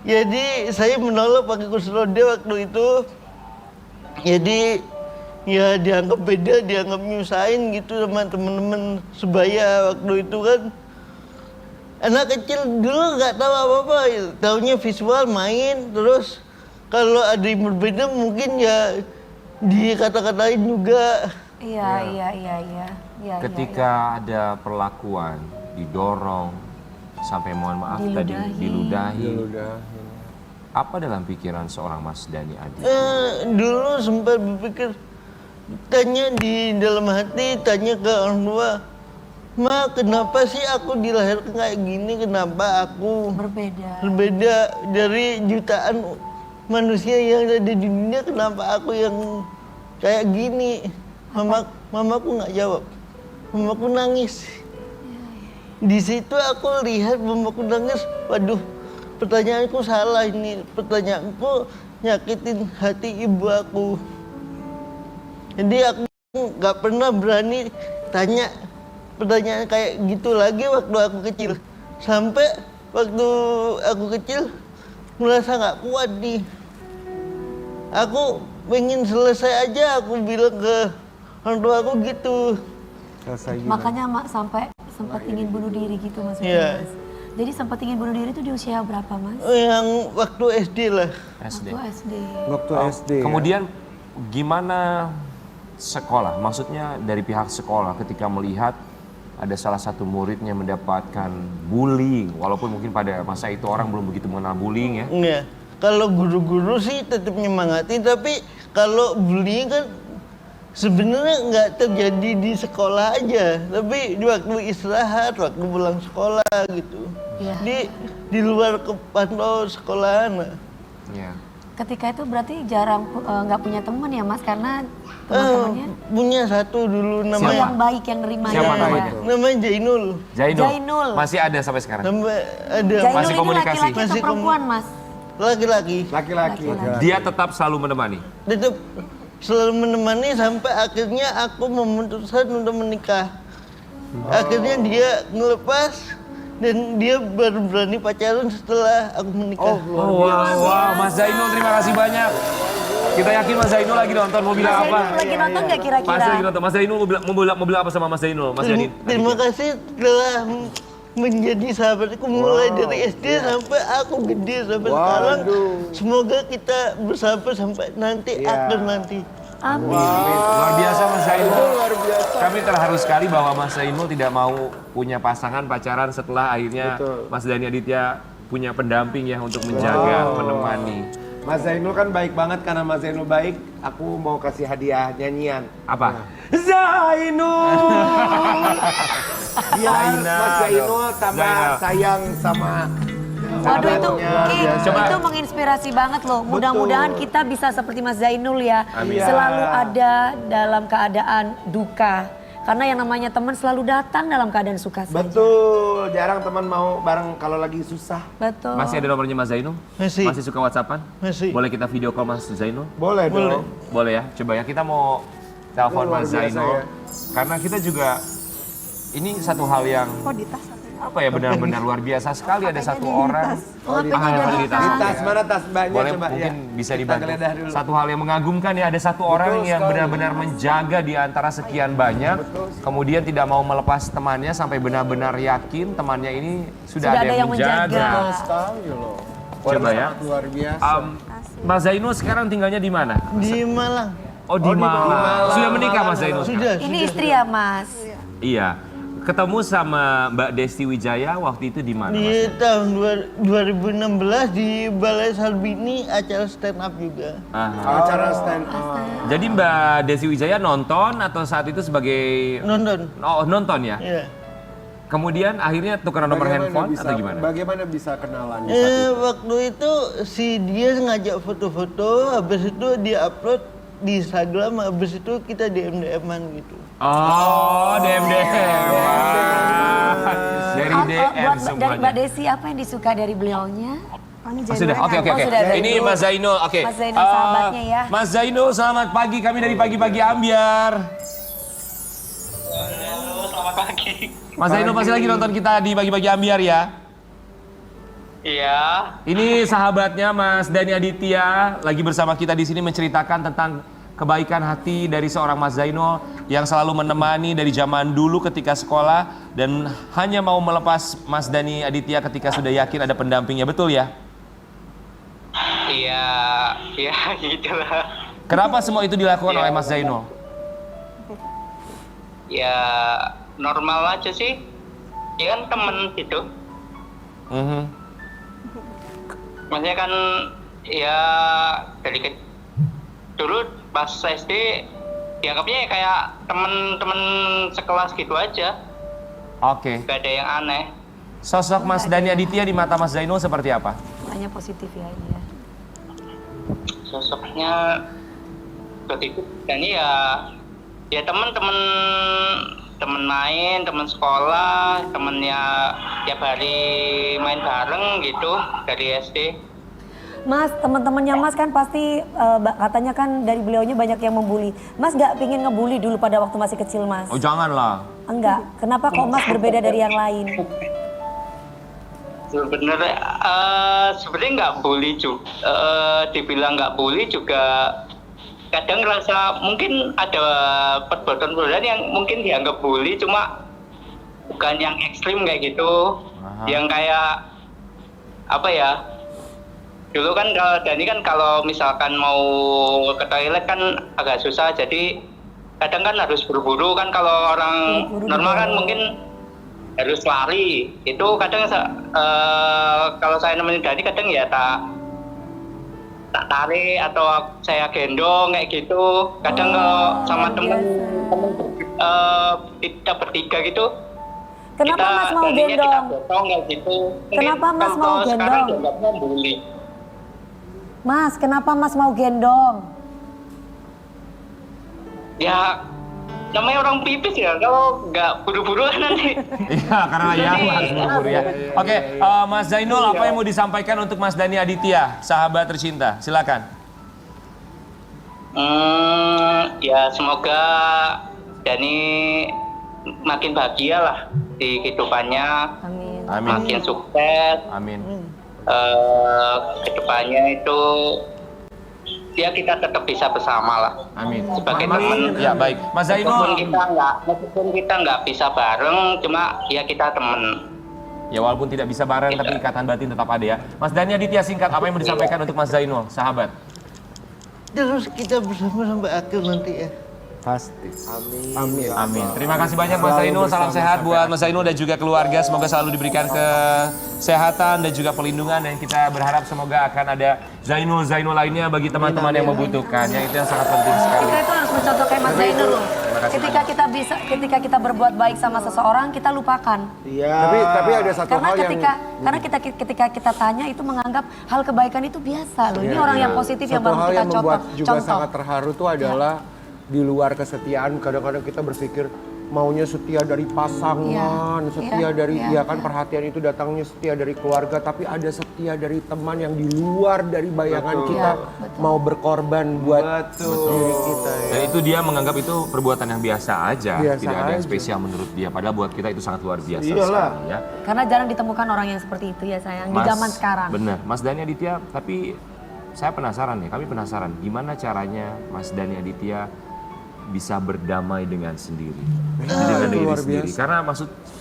Jadi saya menolak pakai kursi roda waktu itu. Jadi ya dianggap beda, dianggap nyusahin gitu sama teman-teman sebaya waktu itu kan. Anak kecil dulu nggak tahu apa-apa, taunya visual main, terus kalau ada yang berbeda mungkin ya dikata-katain juga. Iya. Ketika ada perlakuan, didorong, sampai mohon maaf tadi diludahi. Apa dalam pikiran seorang Mas Dhani Adi? Dulu sempat berpikir, tanya di dalam hati, tanya ke orang tua, Ma, kenapa sih aku dilahirkan kayak gini? Kenapa aku berbeda dari jutaan manusia yang ada di dunia? Kenapa aku yang kayak gini? Mamaku nggak jawab. Mamaku nangis. Di situ aku lihat mamaku nangis. Waduh, pertanyaanku salah ini. Pertanyaanku nyakitin hati ibu aku. Jadi aku nggak pernah berani tanya pertanyaan kayak gitu lagi waktu aku kecil. Sampai waktu aku kecil merasa nggak kuat nih. Aku pengen selesai aja, aku bilang ke orang tua aku gitu. Makanya Mak sampai sempat ingin bunuh diri gitu maksudnya Iya. Mas. Jadi sempat ingin bunuh diri itu di usia berapa Mas? Yang waktu SD lah. SD. Waktu SD. Waktu SD. Kemudian gimana sekolah? Maksudnya dari pihak sekolah ketika melihat ada salah satu muridnya mendapatkan bullying, walaupun mungkin pada masa itu orang belum begitu mengenal bullying ya. Iya. Kalau guru-guru sih tetap nyemangati, tapi kalau bullying kan sebenarnya nggak terjadi di sekolah aja, tapi di waktu istirahat, waktu pulang sekolah gitu. Iya. Di luar kepantau sekolahan. Iya. Ketika itu berarti jarang nggak punya teman ya Mas, karena teman-temannya Punya satu dulu yang namanya. baik yang nerima Siapa ya. namanya? Namanya Jainul. Jainul. Masih ada sampai sekarang. Sampai ada Jainul Masih ini komunikasi? laki-laki atau Masih perempuan Mas? laki-laki. Laki-laki. Dia tetap selalu menemani. Tetap selalu menemani sampai akhirnya aku memutuskan untuk menikah. Akhirnya dia ngelepas dan dia baru berani pacaran setelah aku menikah. Wah, Mas Zainul terima kasih banyak. Kita yakin Mas Zainul lagi nonton, mau bilang Mas apa? Zainul lagi nonton nggak kira-kira? Pasti lagi nonton. Mas Zainul mau bilang apa sama Mas Zainul? Mas Dhani. Terima kasih telah menjadi sahabatku mulai dari SD sampai aku gede sampai sekarang. Semoga kita bersahabat sampai nanti akhir nanti. Amin. Luar biasa Mas Zainul. Kami terharu sekali bahwa Mas Zainul tidak mau punya pasangan pacaran setelah akhirnya Mas Dhani Aditya punya pendamping ya untuk menjaga, menemani. Mas Zainul kan baik banget, karena Mas Zainul baik, aku mau kasih hadiah nyanyian. Apa? Zainul! Biar Mas Zainul tambah Zainul. sayang sama Waduh itu, sahabatnya. itu menginspirasi banget loh. Mudah-mudahan kita bisa seperti Mas Zainul ya. Amin. Selalu ada dalam keadaan duka. Karena yang namanya teman selalu datang dalam keadaan suka saja. Betul, jarang teman mau bareng kalau lagi susah. Betul. Masih ada nomornya Mas Zainul? Masih. Masih suka WhatsAppan? Masih. Boleh kita video call Mas Zainul? Boleh dong. Boleh ya, coba ya kita mau telepon Ini luar Mas biasa Zainul. ya. Karena kita juga, ini satu hal yang apa ya benar-benar luar biasa sekali ada satu orang. Oh, Ah, HP-nya di tas. Di tas mana tas mbaknya Boleh coba mungkin ya. bisa Kita dibantu. geledah dulu. Satu hal yang mengagumkan ya ada satu orang yang benar-benar menjaga di antara sekian banyak, kemudian tidak mau melepas temannya sampai benar-benar yakin temannya ini sudah ada yang menjaga. Sekali loh. Coba ya. Sangat luar biasa. Mas Zainul sekarang tinggalnya di mana? Di Malang. Oh di Malang. Sudah menikah Mas Zainul? Sudah. Ini istri ya Mas? Iya. Ketemu sama Mbak Desti Wijaya waktu itu di mana? Di Mas? tahun 2016 di Balai Sarbini acara stand up juga. Aha. Acara stand up. Jadi Mbak Desti Wijaya nonton atau saat itu sebagai Nonton. oh nonton ya? Iya. Kemudian akhirnya tukeran nomor handphone atau gimana? Bagaimana bisa kenalan di saat itu? Waktu itu si dia ngajak foto-foto, habis itu dia upload di Instagram, habis itu kita DM-an gitu. Oh, DM. Dari DM Buat dari semuanya. Mbak Desi apa yang disuka dari beliaunya? Oh, sudah, oke. Oh, sudah. Ini Mas Zainul, oke. Mas Zainul sahabatnya ya. Mas Zainul, selamat pagi. Kami dari Pagi-Pagi Ambiar. Selamat pagi. Mas Zainul pasti lagi nonton kita di Pagi-Pagi Ambiar ya? Iya. Ini sahabatnya Mas Dani Aditya lagi bersama kita di sini menceritakan tentang kebaikan hati dari seorang Mas Zainul yang selalu menemani dari zaman dulu ketika sekolah dan hanya mau melepas Mas Dani Aditya ketika sudah yakin ada pendampingnya, betul ya? Iya, iya gitulah. Kenapa semua itu dilakukan Iya. oleh Mas Zainul? Ya normal aja sih. Ya kan temen gitu. Mhm. Maksudnya kan ya dari dulu pas SD dianggapnya kayak temen-temen sekelas gitu aja. Oke. Gak ada yang aneh. Sosok Mas Dani Aditya di mata Mas Zainul seperti apa? Hanya positif ya ini ya. Sosoknya seperti itu. Dan ya temen-temen main, temen sekolah, temennya tiap hari main bareng gitu dari SD. Mas, teman-temannya Mas kan pasti katanya kan dari beliaunya banyak yang membuli. Mas nggak pingin ngebully dulu pada waktu masih kecil Mas? Oh janganlah. Enggak. Kenapa kok Mas berbeda dari yang lain? Sebenarnya nggak bully juga, dibilang nggak bully juga kadang ngerasa mungkin ada perbuatan-perbuatan yang mungkin dianggap bully, cuma bukan yang ekstrim kayak gitu. Aha. Yang kayak apa ya, dulu kan kalau Dani kan kalau misalkan mau ke toilet kan agak susah, jadi kadang kan harus buru-buru kan. Kalau orang Buru-buru normal kan dong. mungkin harus lari. Itu kadang kalau saya nemenin Dani kadang ya tak tarik atau saya gendong kayak gitu. Kadang kalau sama temen kita bertiga gitu, Kenapa Mas mau Daninya kita gendong? gotong kayak gitu. Mungkin Kenapa Mas kalau mau sekarang gendong? dianggapnya bully. Mas, kenapa Mas mau gendong? Ya namanya orang pipis ya, kalau nggak buru-buru kan nanti. Iya, karena ya harus buru-buru ya. Oke, Mas Zainul, apa yang mau disampaikan untuk Mas Dani Aditya, sahabat tercinta? Silakan. Ya semoga Dani makin bahagia lah di kehidupannya, Amin. Amin. makin sukses. Amin. Kedepannya itu ya kita tetap bisa bersama lah. Amin. Sebagai Mas, teman. ya baik. Mas Meskipun Zainul, kita nggak bisa bareng, cuma ya kita temen. ya walaupun tidak bisa bareng tapi ikatan batin tetap ada ya. Mas Dani Aditya, singkat apa yang mau disampaikan untuk Mas Zainul, sahabat? Terus kita bersama sampai akhir nanti ya. Pasti. Amin. Amin. Terima kasih banyak Mas Zainul. Salam sehat buat Mas Zainul dan juga keluarga. Semoga selalu diberikan kesehatan dan juga pelindungan. Dan kita berharap semoga akan ada Zainul lainnya bagi teman-teman yang membutuhkan. Yang itu yang sangat penting sekali. Kita itu harus mencontoh kayak Mas Zainul loh. kasih Ketika kita berbuat baik sama seseorang, kita lupakan. Iya. Tapi ada satu Karena hal yang ketika kita tanya itu menganggap hal kebaikan itu biasa loh. Ini orang yang positif yang satu baru hal kita yang membuat juga contoh. sangat terharu itu adalah di luar kesetiaan kadang-kadang kita berpikir maunya setia dari pasangan, setia dari kan iya. perhatian itu datangnya setia dari keluarga, tapi ada setia dari teman yang di luar dari bayangan kita mau berkorban buat diri kita ya. Dan itu dia menganggap itu perbuatan yang biasa aja, Biasa tidak ada yang aja. spesial menurut dia. Padahal buat kita itu sangat luar biasa Iyalah. sekali ya. Karena jarang ditemukan orang yang seperti itu ya sayang di zaman sekarang. Benar, Mas Dhani Aditya, tapi saya penasaran nih, kami penasaran gimana caranya Mas Dhani Aditya bisa berdamai dengan sendiri, dengan diri luar sendiri. biasa. Karena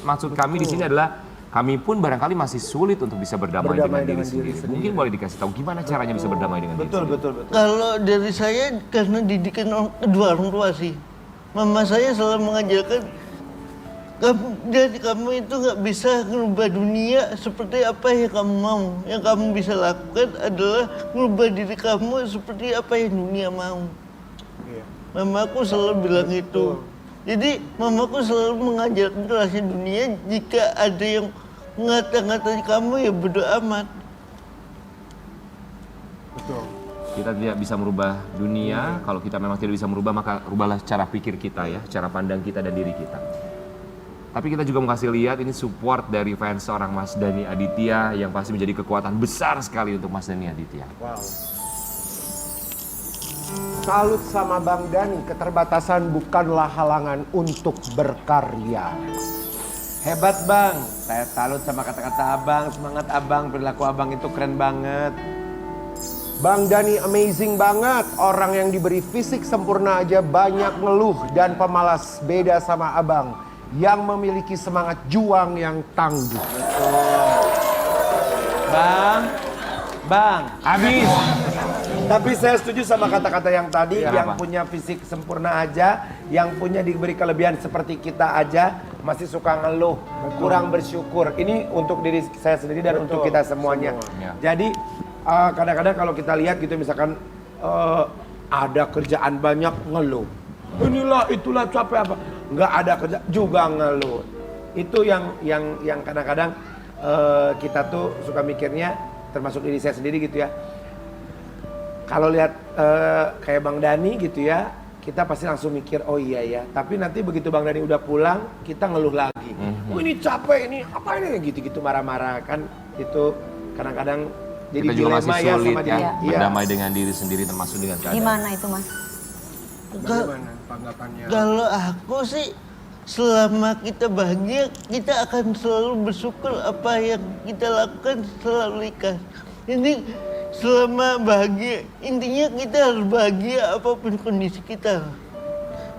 maksud kami di sini adalah kami pun barangkali masih sulit untuk bisa berdamai dengan diri sendiri. Mungkin boleh dikasih tahu gimana caranya bisa berdamai dengan diri sendiri. Betul. Kalau dari saya karena didikan kedua orang tua sih. Mama saya selalu mengajarkan kamu itu nggak bisa merubah dunia seperti apa yang kamu mau. Yang kamu bisa lakukan adalah merubah diri kamu seperti apa yang dunia mau. Mamaku selalu bilang itu. Jadi mamaku selalu mengajarkan rahasia dunia, jika ada yang ngata-ngatain kamu ya bodo amat. Kita tidak bisa merubah dunia, kalau kita memang tidak bisa merubah maka rubahlah cara pikir kita ya, cara pandang kita dan diri kita. Tapi kita juga mau kasih lihat ini support dari fans seorang Mas Dhani Aditya yang pasti menjadi kekuatan besar sekali untuk Mas Dhani Aditya. Wow. Salut sama Bang Dhani, keterbatasan bukanlah halangan untuk berkarya. Hebat Bang, saya salut sama kata-kata Abang, semangat Abang, perilaku Abang itu keren banget. Bang Dhani amazing banget, orang yang diberi fisik sempurna aja banyak ngeluh dan pemalas, beda sama Abang yang memiliki semangat juang yang tangguh. Bang, Habis. tapi saya setuju sama kata-kata yang tadi, Ya, yang apa? punya fisik sempurna aja, yang punya diberi kelebihan seperti kita aja, masih suka ngeluh, kurang bersyukur. Ini untuk diri saya sendiri dan untuk kita semuanya. Ya. Jadi kadang-kadang kalau kita lihat gitu misalkan ada kerjaan banyak ngeluh. Inilah itulah capek apa? Nggak ada kerja juga ngeluh. Itu yang kadang-kadang kita tuh suka mikirnya, termasuk diri saya sendiri gitu ya. Kalau lihat kayak Bang Dhani gitu ya, kita pasti langsung mikir, oh iya ya. Tapi nanti begitu Bang Dhani udah pulang, kita ngeluh lagi. Oh ini capek, ini apa ini? Gitu-gitu marah-marah kan. Itu kadang-kadang jadi Kita juga masih dilema ya sulit sama ya, diri. Iya. berdamai dengan diri sendiri termasuk dengan keadaan. Gimana itu Mas? Bagaimana tanggapannya? Kalau aku sih selama kita bahagia, kita akan selalu bersyukur apa yang kita lakukan selalu ikhlas. Ini selama bahagia, intinya kita harus bahagia apapun kondisi kita.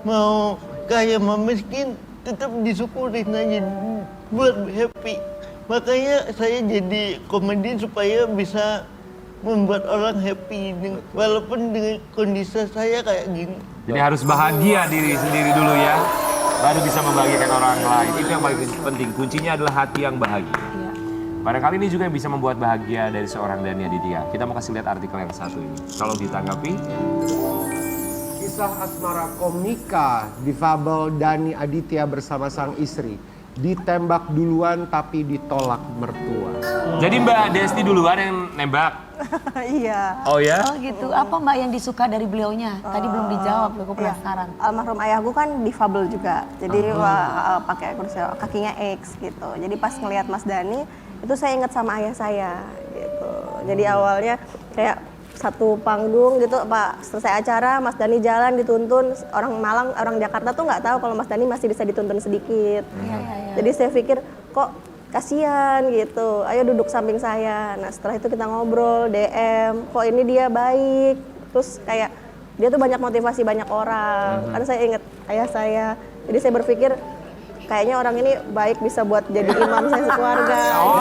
Mau kaya mau miskin, tetap disyukurin aja, buat happy. Makanya saya jadi komedi supaya bisa membuat orang happy, walaupun dengan kondisi saya kayak gini. Jadi harus bahagia diri sendiri dulu ya, baru bisa membahagiakan orang lain. Itu yang paling penting, kuncinya adalah hati yang bahagia. Barangkali ini juga yang bisa membuat bahagia dari seorang Dhani Aditya. Kita mau kasih lihat artikel yang satu ini. Kalau ditanggapi, Kisah asmara komika difabel Dhani Aditya bersama sang istri. Ditembak duluan tapi ditolak mertua. jadi Mbak Desti duluan yang nembak. Iya. Oh ya? Oh gitu. Apa Mbak yang disuka dari beliaunya? Tadi belum dijawab, aku penasaran. Almarhum ayahku kan difabel juga, jadi pakai kursi kakinya X gitu. Jadi pas ngelihat Mas Dhani, itu saya ingat sama ayah saya gitu. Jadi awalnya kayak satu panggung gitu, Pak, selesai acara Mas Dhani jalan dituntun, orang Malang, orang Jakarta tuh nggak tahu kalau Mas Dhani masih bisa dituntun sedikit. Jadi saya pikir kok kasihan gitu, ayo duduk samping saya. Nah setelah itu kita ngobrol, DM, kok ini dia baik, terus kayak dia tuh banyak motivasi banyak orang. Kan saya inget ayah saya, jadi saya berpikir kayaknya orang ini baik, bisa buat jadi imam saya sekeluarga. Oh,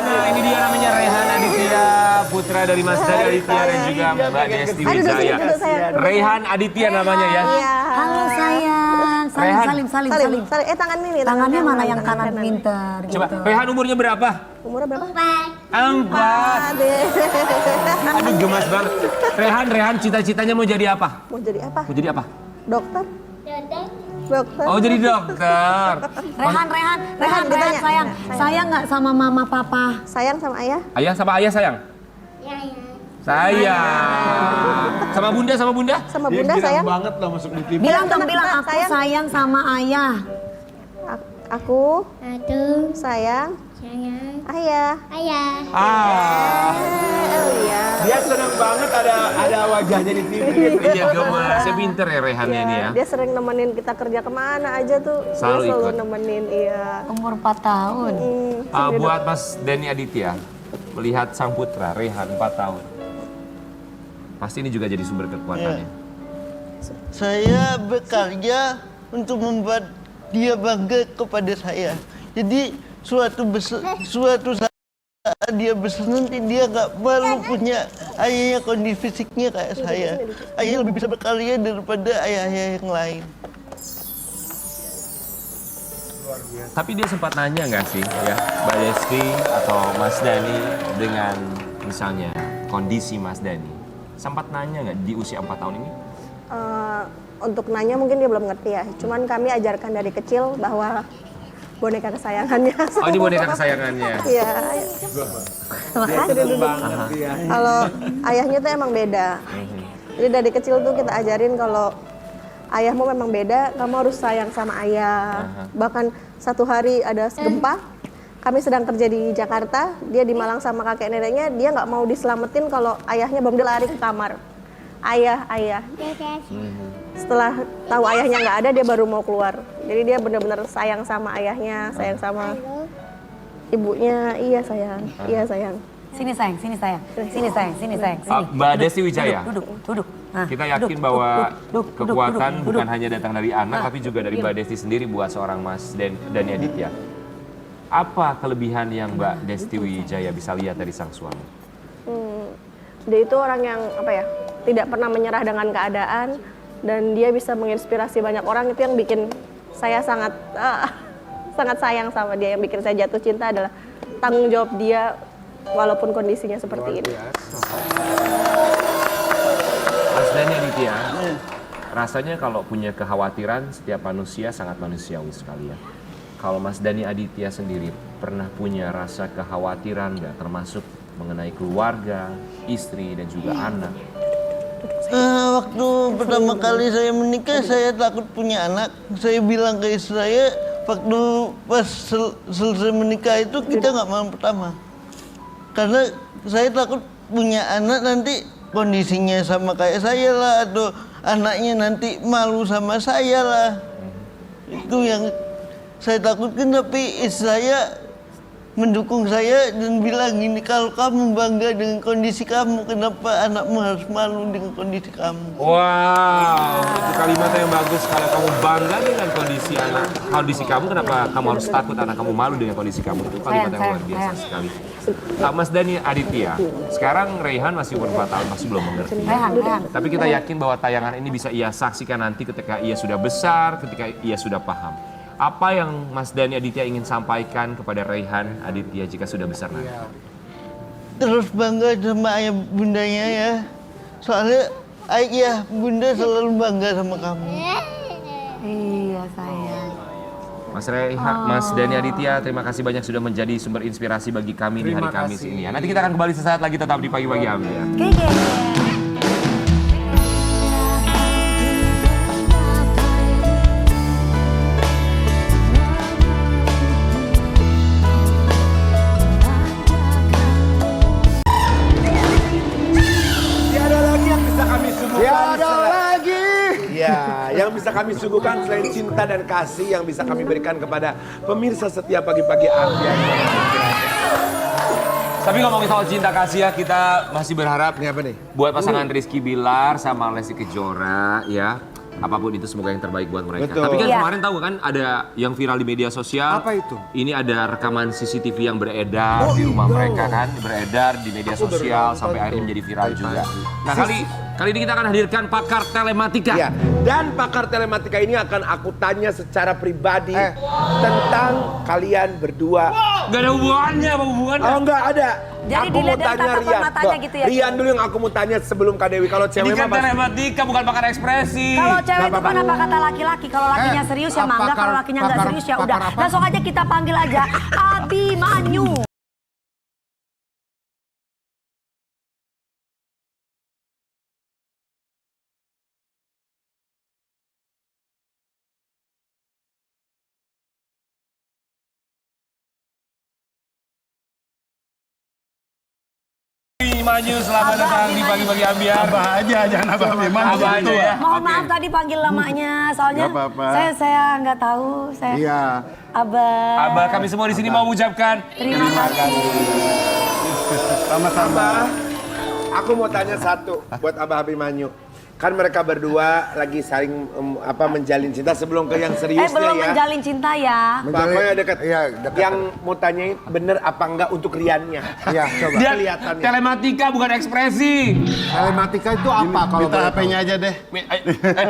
nah ini dia namanya Rehan Aditya, putra dari Mas Dhani Aditya dan juga Mbak Desti Aduh, duduk sini, Wijaya. duduk saya. Rehan Aditya namanya ya. Iya. Halo sayang, Rehan. salim. Salim. Tangan ini. Tangannya mana yang kanan pinter Coba, gitu. Rehan umurnya berapa? Umurnya berapa? 4. Aduh. Aduh gemas banget. Rehan cita-citanya mau jadi apa? Mau jadi apa? Mau jadi apa? Dokter? Dokter. Oh jadi dokter. Rehan, ditanya. sayang. Sayang nggak sama mama papa? Sayang sama ayah? Ayah sama ayah sayang? Sayang. Sama bunda? Sama bunda sayang? Bilang dong, aku sayang sama ayah. Aku Aduh, sayang sayang, ayah. ayah. Oh iya. Dia senang banget ada wajahnya di TV. Iya gemes, saya pinter ya Rehannya ini ya. Dia sering nemenin kita kerja kemana aja tuh. Selalu dia selalu ikut. nemenin, iya. Umur 4 tahun. Buat Mas Denny Aditya, melihat sang putra Rehan 4 tahun, pasti ini juga jadi sumber kekuatannya. Saya bekerja untuk membuat dia bangga kepada saya. Jadi suatu saat dia besar nanti dia nggak malu punya ayahnya kondisi fisiknya kayak saya. Ayah lebih bisa berkarya daripada ayah-ayah yang lain. Tapi dia sempat nanya nggak sih ya, Mbak Desti atau Mas Dhani dengan misalnya kondisi Mas Dhani, sempat nanya nggak di usia 4 tahun ini? Untuk nanya mungkin dia belum ngerti ya. Cuman kami ajarkan dari kecil bahwa boneka kesayangannya. Oh ini boneka kesayangannya. Iya. Senang banget dia. Kalau ayahnya tuh emang beda. Jadi dari kecil tuh kita ajarin kalau ayahmu memang beda, kamu harus sayang sama ayah. Bahkan satu hari ada gempa, kami sedang kerja di Jakarta, dia di Malang sama kakek neneknya, dia nggak mau diselamatin kalau ayahnya belum, dia lari ke kamar. Ayah. Setelah tahu ayahnya nggak ada, dia baru mau keluar. Jadi dia benar-benar sayang sama ayahnya, sayang sama ibunya. Iya sayang. Sini sayang, sini sayang. Sini sayang, sini sayang. Sini. Mbak Desti Wijaya, Duduk. Nah, kita yakin duduk, bahwa duduk, kekuatan duduk, bukan duduk. hanya datang dari anak, tapi juga dari Mbak Desti sendiri buat seorang Mas Dhani Aditya. Apa kelebihan yang Mbak Desti Wijaya bisa lihat dari sang suami? Dia itu orang yang tidak pernah menyerah dengan keadaan, dan dia bisa menginspirasi banyak orang. Itu yang bikin saya sangat sayang sama dia. Yang bikin saya jatuh cinta adalah tanggung jawab dia walaupun kondisinya seperti ini. Mas Dhani Aditya, rasanya kalau punya kekhawatiran setiap manusia sangat manusiawi sekali ya. Kalau Mas Dhani Aditya sendiri pernah punya rasa kekhawatiran nggak, termasuk mengenai keluarga, istri dan juga anak? Waktu pertama kali saya menikah, saya takut punya anak. Saya bilang ke istri saya, waktu pas selesai menikah itu kita nggak malam pertama. Karena saya takut punya anak nanti kondisinya sama kayak saya lah, atau anaknya nanti malu sama saya lah. Itu yang saya takutkan, tapi istri saya mendukung saya dan bilang gini, kalau kamu bangga dengan kondisi kamu, kenapa anakmu harus malu dengan kondisi kamu? Wow, itu kalimat yang bagus. Kalau kamu bangga dengan kondisi kamu, kenapa kamu harus takut anak kamu malu dengan kondisi kamu? Itu kalimat yang luar biasa sekali. Mas Dhani Aditya, sekarang Rehan masih umur 4 tahun, masih belum mengerti. Rehan. Tapi kita yakin bahwa tayangan ini bisa ia saksikan nanti ketika ia sudah besar, ketika ia sudah paham. Apa yang Mas Dhani Aditya ingin sampaikan kepada Rehan Aditya jika sudah besar nanti? Terus bangga sama ayah bundanya ya. Soalnya ayah bunda selalu bangga sama kamu. Iya sayang. Mas Dhani Aditya, terima kasih banyak sudah menjadi sumber inspirasi bagi kami di hari Kamis ini. Nanti kita akan kembali sesaat lagi, tetap di Pagi-Pagi Ambil. Gege. Tiada lagi yang bisa kami suguhkan. Tiada lagi. Ya, yang bisa kami suguhkan selain cinta dan kasih yang bisa kami berikan kepada pemirsa setiap pagi-pagi ambiar. Tapi ngomongin soal cinta kasih ya, kita masih berharap Ini apa nih? buat pasangan Rizky Bilar sama Lesti Kejora ya. Apapun itu semoga yang terbaik buat mereka. Betul. Tapi kan Iya. kemarin tahu kan ada yang viral di media sosial. Apa itu? Ini ada rekaman CCTV yang beredar di rumah mereka kan, beredar di media sosial sampai akhirnya menjadi viral juga. Nah, kali ini kita akan hadirkan pakar telematika. Ya, dan pakar telematika ini akan aku tanya secara pribadi tentang kalian berdua. Gak ada hubungannya, apa hubungannya? Oh, enggak ada. Jadi Aku dilihat mau dari tanya tatapan Rian. matanya gitu ya? Rian dulu yang aku mau tanya sebelum Kak Dewi. Kalau Ini cewek kan mah pasti- telematika, bukan pakar ekspresi. Kalau cewek itu apa-apa. kan apa kata laki-laki, kalau lakinya serius ya mangga, kalau lakinya nggak serius ya udah. Langsung aja kita panggil aja Abimanyu. Abimanyu, selamat datang di Pagi-Pagi Ambiar. Abah aja, jangan Abah Abimanyu. Abah aja ya. Mohon maaf tadi panggil namanya, soalnya Nggak apa-apa. saya nggak tahu. Saya Iya. Abah. Abah, kami semua di sini mau mengucapkan Terima kasih. Sama-sama. Aku mau tanya satu buat Abah Abimanyu. Kan mereka berdua lagi saling menjalin cinta sebelum ke yang seriusnya Belum ya. menjalin cinta ya. Pokoknya dekat. Iya, dekat. Yang mau tanyain bener apa enggak untuk Riannya? Iya, coba. dia Kelihatannya. telematika bukan ekspresi. Telematika itu apa kalau Minta boleh HP-nya aja deh.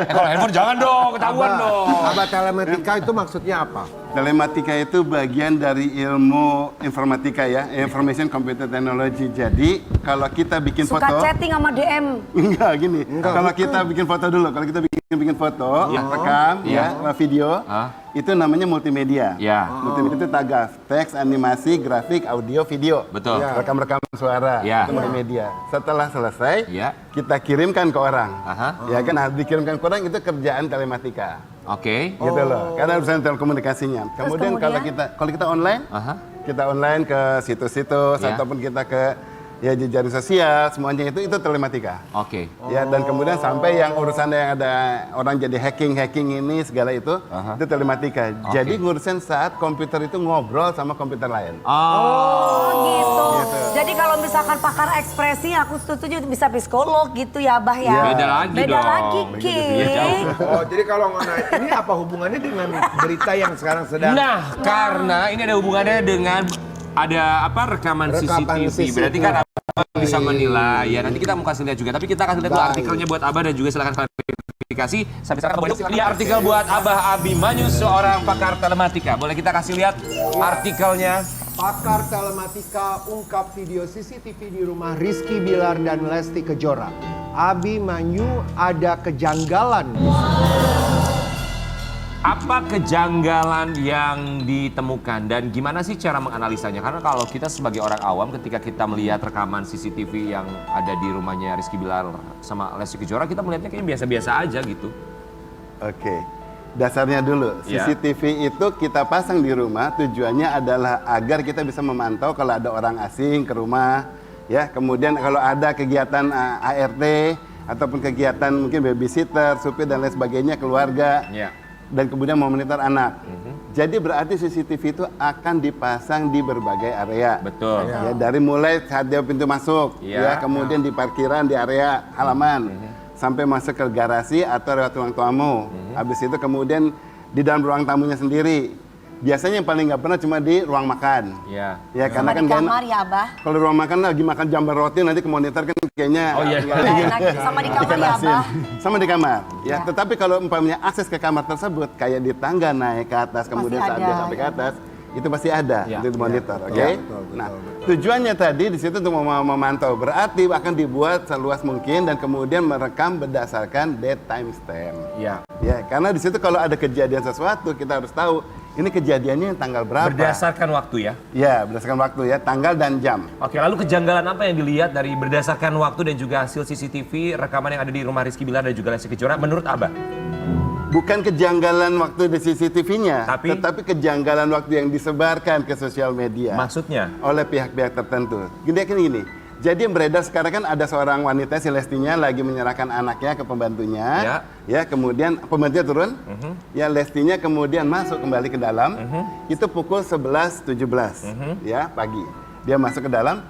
Kalau handphone jangan dong, ketahuan dong. Abah telematika itu maksudnya apa? Telematika itu bagian dari ilmu informatika ya, Information Computer Technology. Jadi kalau kita bikin Suka foto, chatting sama DM. enggak gini. Kalau kita bikin foto dulu, kalau kita bikin foto, rekam, ya, video, itu namanya multimedia. Ya. Multimedia itu tagaf, teks, animasi, grafik, audio, video. Betul. Rekam-rekam suara, Ya. itu multimedia. Setelah selesai, Ya. kita kirimkan ke orang. Aha. Ya kan, dikirimkan ke orang itu kerjaan telematika. Oke. Gitu loh, karena urusan telekomunikasinya. Kemudian kalau kita online, Aha. kita online ke situs-situs Ya. ataupun kita ke ya jejaring sosial, semuanya itu telematika. Oke. Ya, dan kemudian sampai yang urusan yang ada orang jadi hacking ini segala itu telematika. Jadi ngurusin saat komputer itu ngobrol sama komputer lain. Oh gitu. Jadi kalau misalkan pakar ekspresi, aku setuju bisa psikolog gitu ya, Abah ya. Beda lagi Beda dong. lagi, Ki. Oh, jadi kalau ini apa hubungannya dengan berita yang sekarang sedang? Nah, karena ini ada hubungannya dengan ada rekaman Rekaman CCTV. Berarti kan Abah bisa menilai. Ya nanti kita mau kasih lihat juga. Tapi kita kasih lihat dulu artikelnya buat Abah dan juga silakan klarifikasi. Sampai sekarang ini artikel buat Abah Abimanyu, seorang pakar telematika. Boleh kita kasih lihat artikelnya? Pakar telematika ungkap video CCTV di rumah Rizky Bilar dan Lesti Kejora. Abimanyu ada kejanggalan. Apa kejanggalan yang ditemukan dan gimana sih cara menganalisanya? Karena kalau kita sebagai orang awam ketika kita melihat rekaman CCTV yang ada di rumahnya Rizky Bilar sama Lesti Kejora, kita melihatnya kayak biasa-biasa aja gitu. Oke. Dasarnya dulu, Ya. CCTV itu kita pasang di rumah tujuannya adalah agar kita bisa memantau kalau ada orang asing ke rumah, ya. Kemudian kalau ada kegiatan ART ataupun kegiatan mungkin babysitter, supir dan lain sebagainya, keluarga. Ya. Dan kemudian memonitor anak. Jadi berarti CCTV itu akan dipasang di berbagai area. Betul. Ya, dari mulai saat dia pintu masuk, Iya. ya, kemudian di parkiran di area halaman, sampai masuk ke garasi atau lewat ruang tamu. Habis itu kemudian di dalam ruang tamunya sendiri. Biasanya yang paling nggak pernah cuma di ruang makan. Ya. Ya karena Sama kan di nggak kamar enak. ya, Abah. Kalau ruang makan lagi makan jambar roti nanti ke monitor kan kayaknya. Oh, iya. Nggak enak. Sama di kamar ya, dikanasin. Abah. Sama di kamar. Ya, Ya. tetapi kalau umpamanya akses ke kamar tersebut kayak di tangga naik ke atas kemudian saat ada, dia sampai ke ya. atas itu pasti ada Ya. untuk dimonitor, Ya. oke? Ya, Nah, tujuannya tadi di situ untuk memantau berarti akan dibuat seluas mungkin dan kemudian merekam berdasarkan date timestamp. Ya. Ya, karena di situ kalau ada kejadian sesuatu kita harus tahu ini kejadiannya tanggal berapa. Berdasarkan waktu ya. Ya, berdasarkan waktu ya, tanggal dan jam. Oke, lalu kejanggalan apa yang dilihat dari berdasarkan waktu dan juga hasil CCTV rekaman yang ada di rumah Rizky Bilar dan juga Lesti Kejora menurut Abah? Bukan kejanggalan waktu di CCTV-nya, Tapi? tetapi kejanggalan waktu yang disebarkan ke sosial media Maksudnya? oleh pihak-pihak tertentu. Gini. Jadi yang beredar sekarang kan ada seorang wanita, si Lestinya lagi menyerahkan anaknya ke pembantunya. Ya, kemudian pembantunya turun. Ya, Lestinya kemudian masuk kembali ke dalam. Itu pukul 11.17 ya pagi. Dia masuk ke dalam.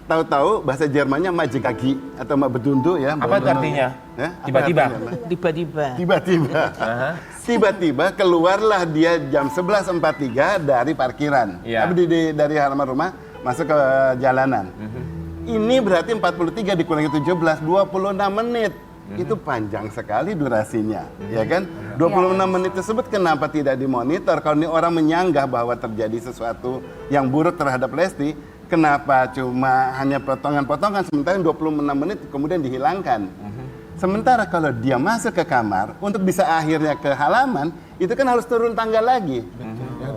Tahu-tahu bahasa Jermannya majikaki atau bedundu ya. Apa itu artinya? Ya, apa Tiba-tiba? artinya? Tiba-tiba. Tiba-tiba. Tiba-tiba keluarlah dia jam 11.43 dari parkiran. Iya. Dari halaman rumah masuk ke jalanan. Ini berarti 43 dikurangi 17, 26 menit. Itu panjang sekali durasinya, ya kan? 26 menit tersebut kenapa tidak dimonitor? Kalau ini orang menyanggah bahwa terjadi sesuatu yang buruk terhadap Lesti, kenapa cuma hanya potongan-potongan sementara 26 menit kemudian dihilangkan? Sementara kalau dia masuk ke kamar untuk bisa akhirnya ke halaman, itu kan harus turun tangga lagi.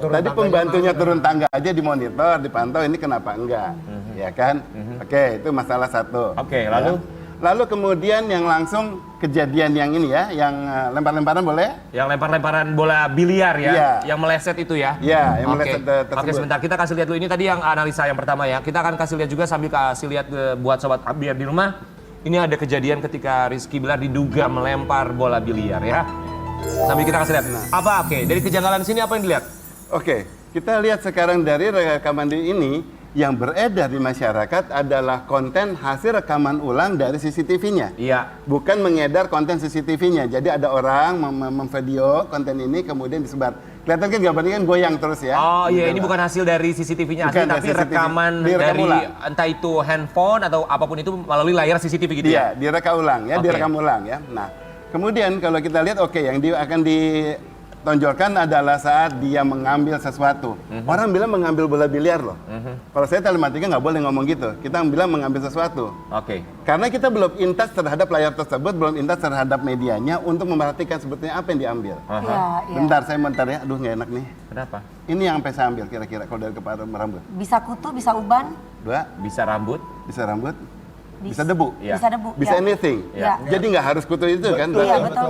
Tadi pembantunya turun tangga aja dimonitor, dipantau, ini kenapa enggak? Ya kan? Oke, itu masalah satu. Oke, lalu? Ya. Lalu kemudian yang langsung kejadian yang ini ya, yang lempar-lemparan boleh? Yang lempar-lemparan bola biliar ya, Iya. yang meleset itu ya? Iya, yang Oke. meleset tersebut. Oke, sebentar kita kasih lihat dulu. Ini tadi yang analisa yang pertama ya. Kita akan kasih lihat juga sambil kasih lihat buat sobat biar di rumah. Ini ada kejadian ketika Rizky Bilar diduga melempar bola biliar ya. Sambil kita kasih lihat. Apa? Oke, dari kejanggalan sini apa yang dilihat? Oke, kita lihat sekarang dari rekaman ini yang beredar di masyarakat adalah konten hasil rekaman ulang dari CCTV-nya. Iya. Bukan mengedar konten CCTV-nya. Jadi ada orang memvideo konten ini kemudian disebar. Kelihatan kan gambarnya kan goyang terus ya. Oh iya, Gitu ini lah. bukan hasil dari CCTV-nya asli, Bukan tapi dari CCTV. rekaman Direkam dari ulang. entah itu handphone atau apapun itu melalui layar CCTV gitu ya? Iya, direkam ulang ya, Oke. direkam ulang ya. Nah, kemudian kalau kita lihat oke, yang akan ditonjolkan adalah saat dia mengambil sesuatu. Orang bilang mengambil bola biliar loh. Kalau saya telematika nggak boleh ngomong gitu. Kita bilang mengambil sesuatu. Oke. Karena kita belum in touch terhadap layar tersebut, belum in touch terhadap medianya untuk memperhatikan sebetulnya apa yang diambil. Iya, iya. Bentar, saya bentar ya. Aduh, nggak enak nih. Kenapa? Ini yang sampai saya ambil kira-kira kalau dari kepala rambut. Bisa kutu, bisa uban, Dua, Bisa rambut? bisa rambut, bisa debu. Iya. bisa debu. Bisa ya. anything. Iya. Jadi nggak harus kutu itu kan. Iya, berarti. betul.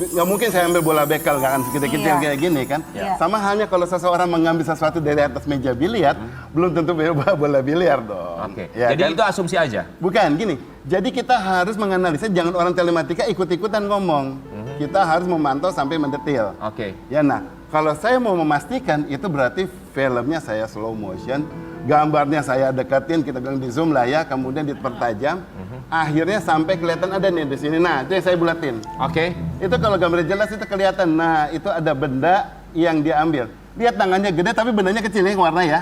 Nggak mungkin saya ambil bola bekel, nggak akan kecil-kecil Iya. kayak gini kan. Iya. Sama halnya kalau seseorang mengambil sesuatu dari atas meja biliar, belum tentu bola biliar dong. Oke. Ya Jadi kan? itu asumsi aja? Bukan, gini. Jadi kita harus menganalisa, jangan orang telematika ikut-ikutan ngomong. Kita harus memantau sampai mendetil. Oke. Ya nah, kalau saya mau memastikan itu berarti filmnya saya slow motion, gambarnya saya deketin, kita bilang di zoom lah ya, kemudian dipertajam, akhirnya sampai kelihatan ada nih di sini. Nah, itu yang saya bulatin. Oke. Itu kalau gambarnya jelas itu kelihatan. Nah, itu ada benda yang diambil. Lihat tangannya gede tapi bendanya kecil nih warna ya.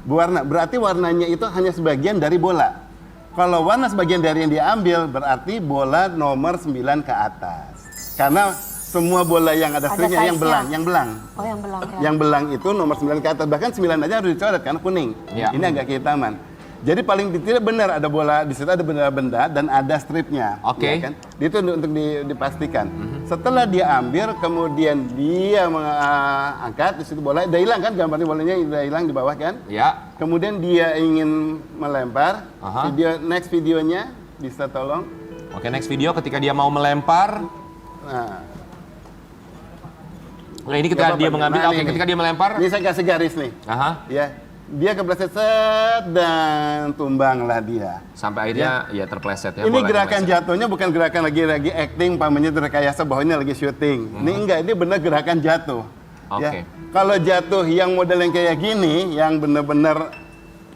Berwarna. Berarti warnanya itu hanya sebagian dari bola. Kalau warna sebagian dari yang diambil berarti bola nomor 9 ke atas. Karena semua bola yang ada stripnya yang belang, size-nya. yang belang. Oh, yang belang ya. Yang belang itu nomor 9 ke atas. Bahkan 9 aja harus dicoret karena kuning. Ya. Ini agak kehitaman. Jadi paling tidak benar ada bola di situ, ada benda-benda dan ada stripnya. Oke. Ya kan? Itu untuk dipastikan. Setelah dia ambil, kemudian dia angkat di situ bola, udah hilang kan gambarnya, bolanya udah hilang di bawah kan? Ya. Kemudian dia ingin melempar. Aha. Next videonya bisa tolong. Oke, next video ketika dia mau melempar. Nah, Nah, ini ketika Nggak dia apa-apa. mengambil, Nah, oke, ini. ketika dia melempar. ini saya kasih garis nih. Aha. Ya, dia kepleset set dan tumbanglah dia. Sampai akhirnya ya terpleset ya. Ini bolanya gerakan meleset. jatuhnya bukan gerakan lagi acting, pamannya itu rekayasa bahwa ini lagi syuting. Ini enggak, ini benar gerakan jatuh. Oke. Ya. Kalau jatuh yang model yang kayak gini, yang benar-benar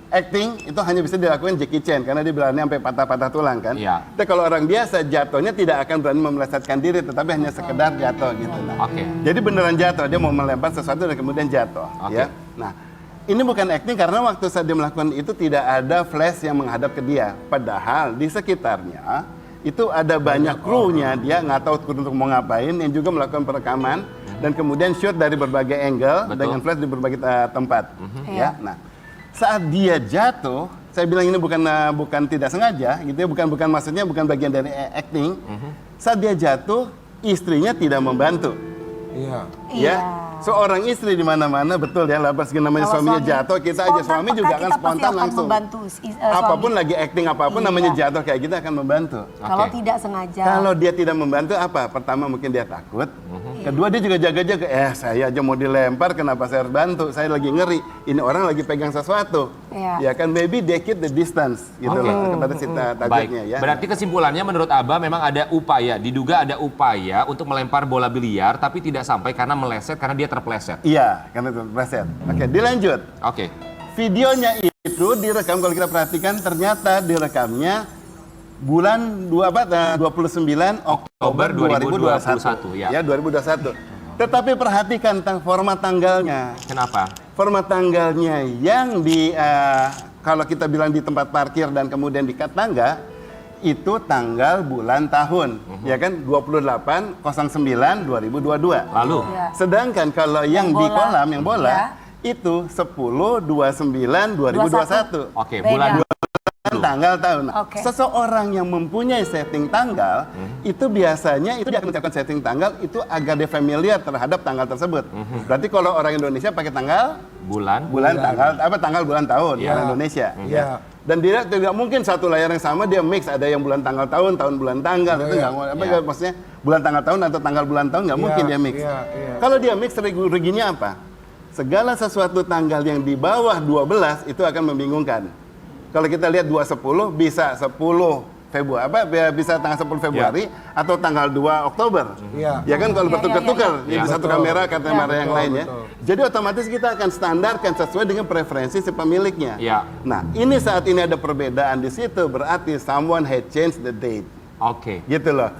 acting, itu hanya bisa dilakukan Jackie Chan karena dia berani sampai patah-patah tulang kan. Iya. Tapi kalau orang biasa jatuhnya tidak akan berani memelesetkan diri, tetapi hanya sekedar jatuh gitu. Nah. Oke. Jadi beneran jatuh, dia mau melempar sesuatu dan kemudian jatuh. Oke. Ya. Nah, ini bukan acting karena waktu saat dia melakukan itu tidak ada flash yang menghadap ke dia. Padahal di sekitarnya itu ada banyak krunya, dia nggak tahu untuk mau ngapain, yang juga melakukan perekaman dan kemudian shoot dari berbagai angle Betul. dengan flash di berbagai tempat. Ya, nah saat dia jatuh, saya bilang ini bukan tidak sengaja, gitu ya, bukan maksudnya bukan bagian dari acting. Saat dia jatuh, istrinya tidak membantu. Iya. Ya, seorang istri di mana-mana betul ya, pas namanya Kalau suaminya suami jatuh, kita aja spontan, suami peka juga kita akan pasti spontan akan langsung. membantu Apapun suami. lagi acting apapun Iya. namanya jatuh kayak kita akan membantu. Kalau Oke. tidak sengaja. Kalau dia tidak membantu apa? Pertama mungkin dia takut. Kedua dia juga jaga-jaga. Saya aja mau dilempar, kenapa saya harus bantu? Saya lagi ngeri. Ini orang lagi pegang sesuatu. Iya. Ya kan, maybe they keep the distance gitu Oke. loh kepada si Baik. targetnya ya. Berarti kesimpulannya menurut Abah memang ada upaya, diduga ada upaya untuk melempar bola biliar tapi tidak sampai karena meleset karena dia terpleset. Iya, karena itu preset. Oke, dilanjut. Oke. Videonya itu direkam, kalau kita perhatikan ternyata direkamnya bulan 29 Oktober 2021. ya. 2021. Tetapi perhatikan format tanggalnya. Kenapa? Format tanggalnya yang kalau kita bilang di tempat parkir dan kemudian diikat tangga, itu tanggal bulan tahun, ya kan 28/09/2022. Lalu? Ya. Sedangkan kalau yang di bola. kolam, yang bola, Ya. itu 10/29/2021. Oke, Beda. bulan Bulan tanggal tahun. Nah, Oke. seseorang yang mempunyai setting tanggal itu biasanya itu dia akan mencapai setting tanggal itu agak dia familiar terhadap tanggal tersebut. Berarti kalau orang Indonesia pakai tanggal Bulan. tanggal bulan tahun Iya. orang Indonesia. Iya. Dan dia tidak mungkin satu layar yang sama dia mix ada yang bulan tanggal tahun bulan tanggal itu nggak Iya. maksudnya bulan tanggal tahun atau tanggal bulan tahun nggak mungkin dia mix. iya, iya. Kalau dia mix ruginya apa? Segala sesuatu tanggal yang di bawah 12 itu akan membingungkan. Kalau kita lihat 210 bisa 10 Februari bisa tanggal 10 Februari atau tanggal 2 Oktober. Iya. Ya kan kalau bertukar-tukar Iya. di satu Betul. kamera ke kamera yang Betul, lainnya. betul. Jadi otomatis kita akan standarkan sesuai dengan preferensi si pemiliknya. Iya. Nah, ini saat ini ada perbedaan di situ berarti someone had changed the date. Oke. Gitu loh.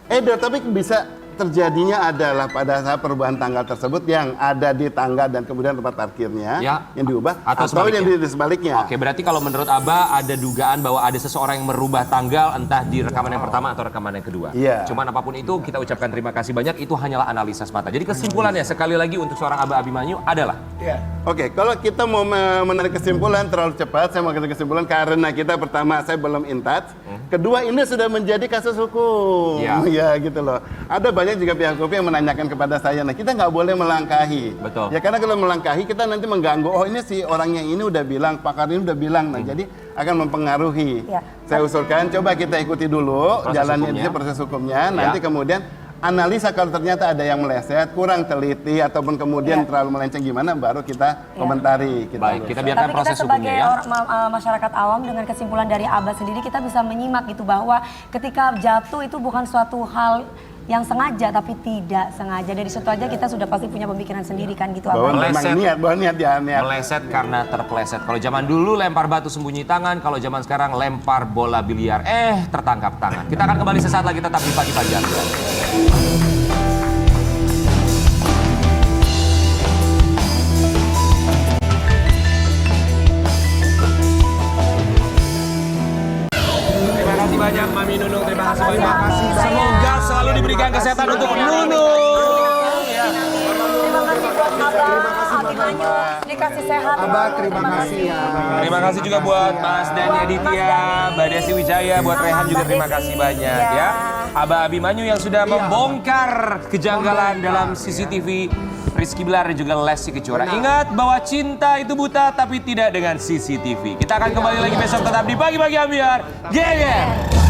Tapi bisa terjadinya adalah pada saat perubahan tanggal tersebut yang ada di tangga dan kemudian tempat parkirnya Ya. yang diubah Atau yang sebaliknya. di sebaliknya. Oke, berarti kalau menurut Abah ada dugaan bahwa ada seseorang yang merubah tanggal entah di rekaman yang pertama atau rekaman yang kedua. Iya. Cuman apapun itu kita ucapkan terima kasih banyak, itu hanyalah analisa semata. Jadi kesimpulannya sekali lagi untuk seorang Abah Abimanyu adalah Oke, kalau kita mau menarik kesimpulan terlalu cepat, saya mau kasih kesimpulan karena kita pertama saya belum in touch, kedua ini sudah menjadi kasus hukum, Iya. ya gitu loh. Ada banyak juga pihak hukum yang menanyakan kepada saya, nah kita nggak boleh melangkahi, Betul. ya karena kalau melangkahi kita nanti mengganggu, oh ini si orang yang ini udah bilang, pakar ini udah bilang, nah jadi akan mempengaruhi. Ya. Saya usulkan coba kita ikuti dulu Proses jalannya hukumnya. ini proses hukumnya, nanti kemudian analisa kalau ternyata ada yang meleset, kurang teliti ataupun kemudian terlalu melenceng gimana, baru kita komentari. Gitu. baik, kita biarkan Tapi kita proses sebagai hukumnya ya. masyarakat awam dengan kesimpulan dari Abah sendiri kita bisa menyimak gitu bahwa ketika jatuh itu bukan suatu hal yang sengaja tapi tidak sengaja. Dari situ aja kita sudah pasti punya pemikiran sendiri kan gitu Bahwa Abah. memang Meleset. bahwa niat ya niat. Meleset karena terpeleset. Kalau zaman dulu lempar batu sembunyi tangan, kalau zaman sekarang lempar bola biliar, tertangkap tangan. Kita akan kembali sesaat lagi tetap di Pagi Pagi Anda. Terima kasih banyak Mami Nunung, terima kasih banyak. Semoga selalu diberikan kesehatan untuk Nunung. Ya. Terima kasih buat Abah Abimanyu dikasih sehat. Abah, terima kasih ya. Terima kasih juga buat Mas Dani Aditya, Mbak Desi Wijaya, buat Rehan juga terima kasih banyak ya. Abah Abimanyu yang sudah membongkar kejanggalan dalam CCTV Rizky Bilar dan juga Lesti Kejora. Ingat bahwa cinta itu buta tapi tidak dengan CCTV. Kita akan kembali lagi besok tetap di Pagi-Pagi Ambiar. Yeah, yeah.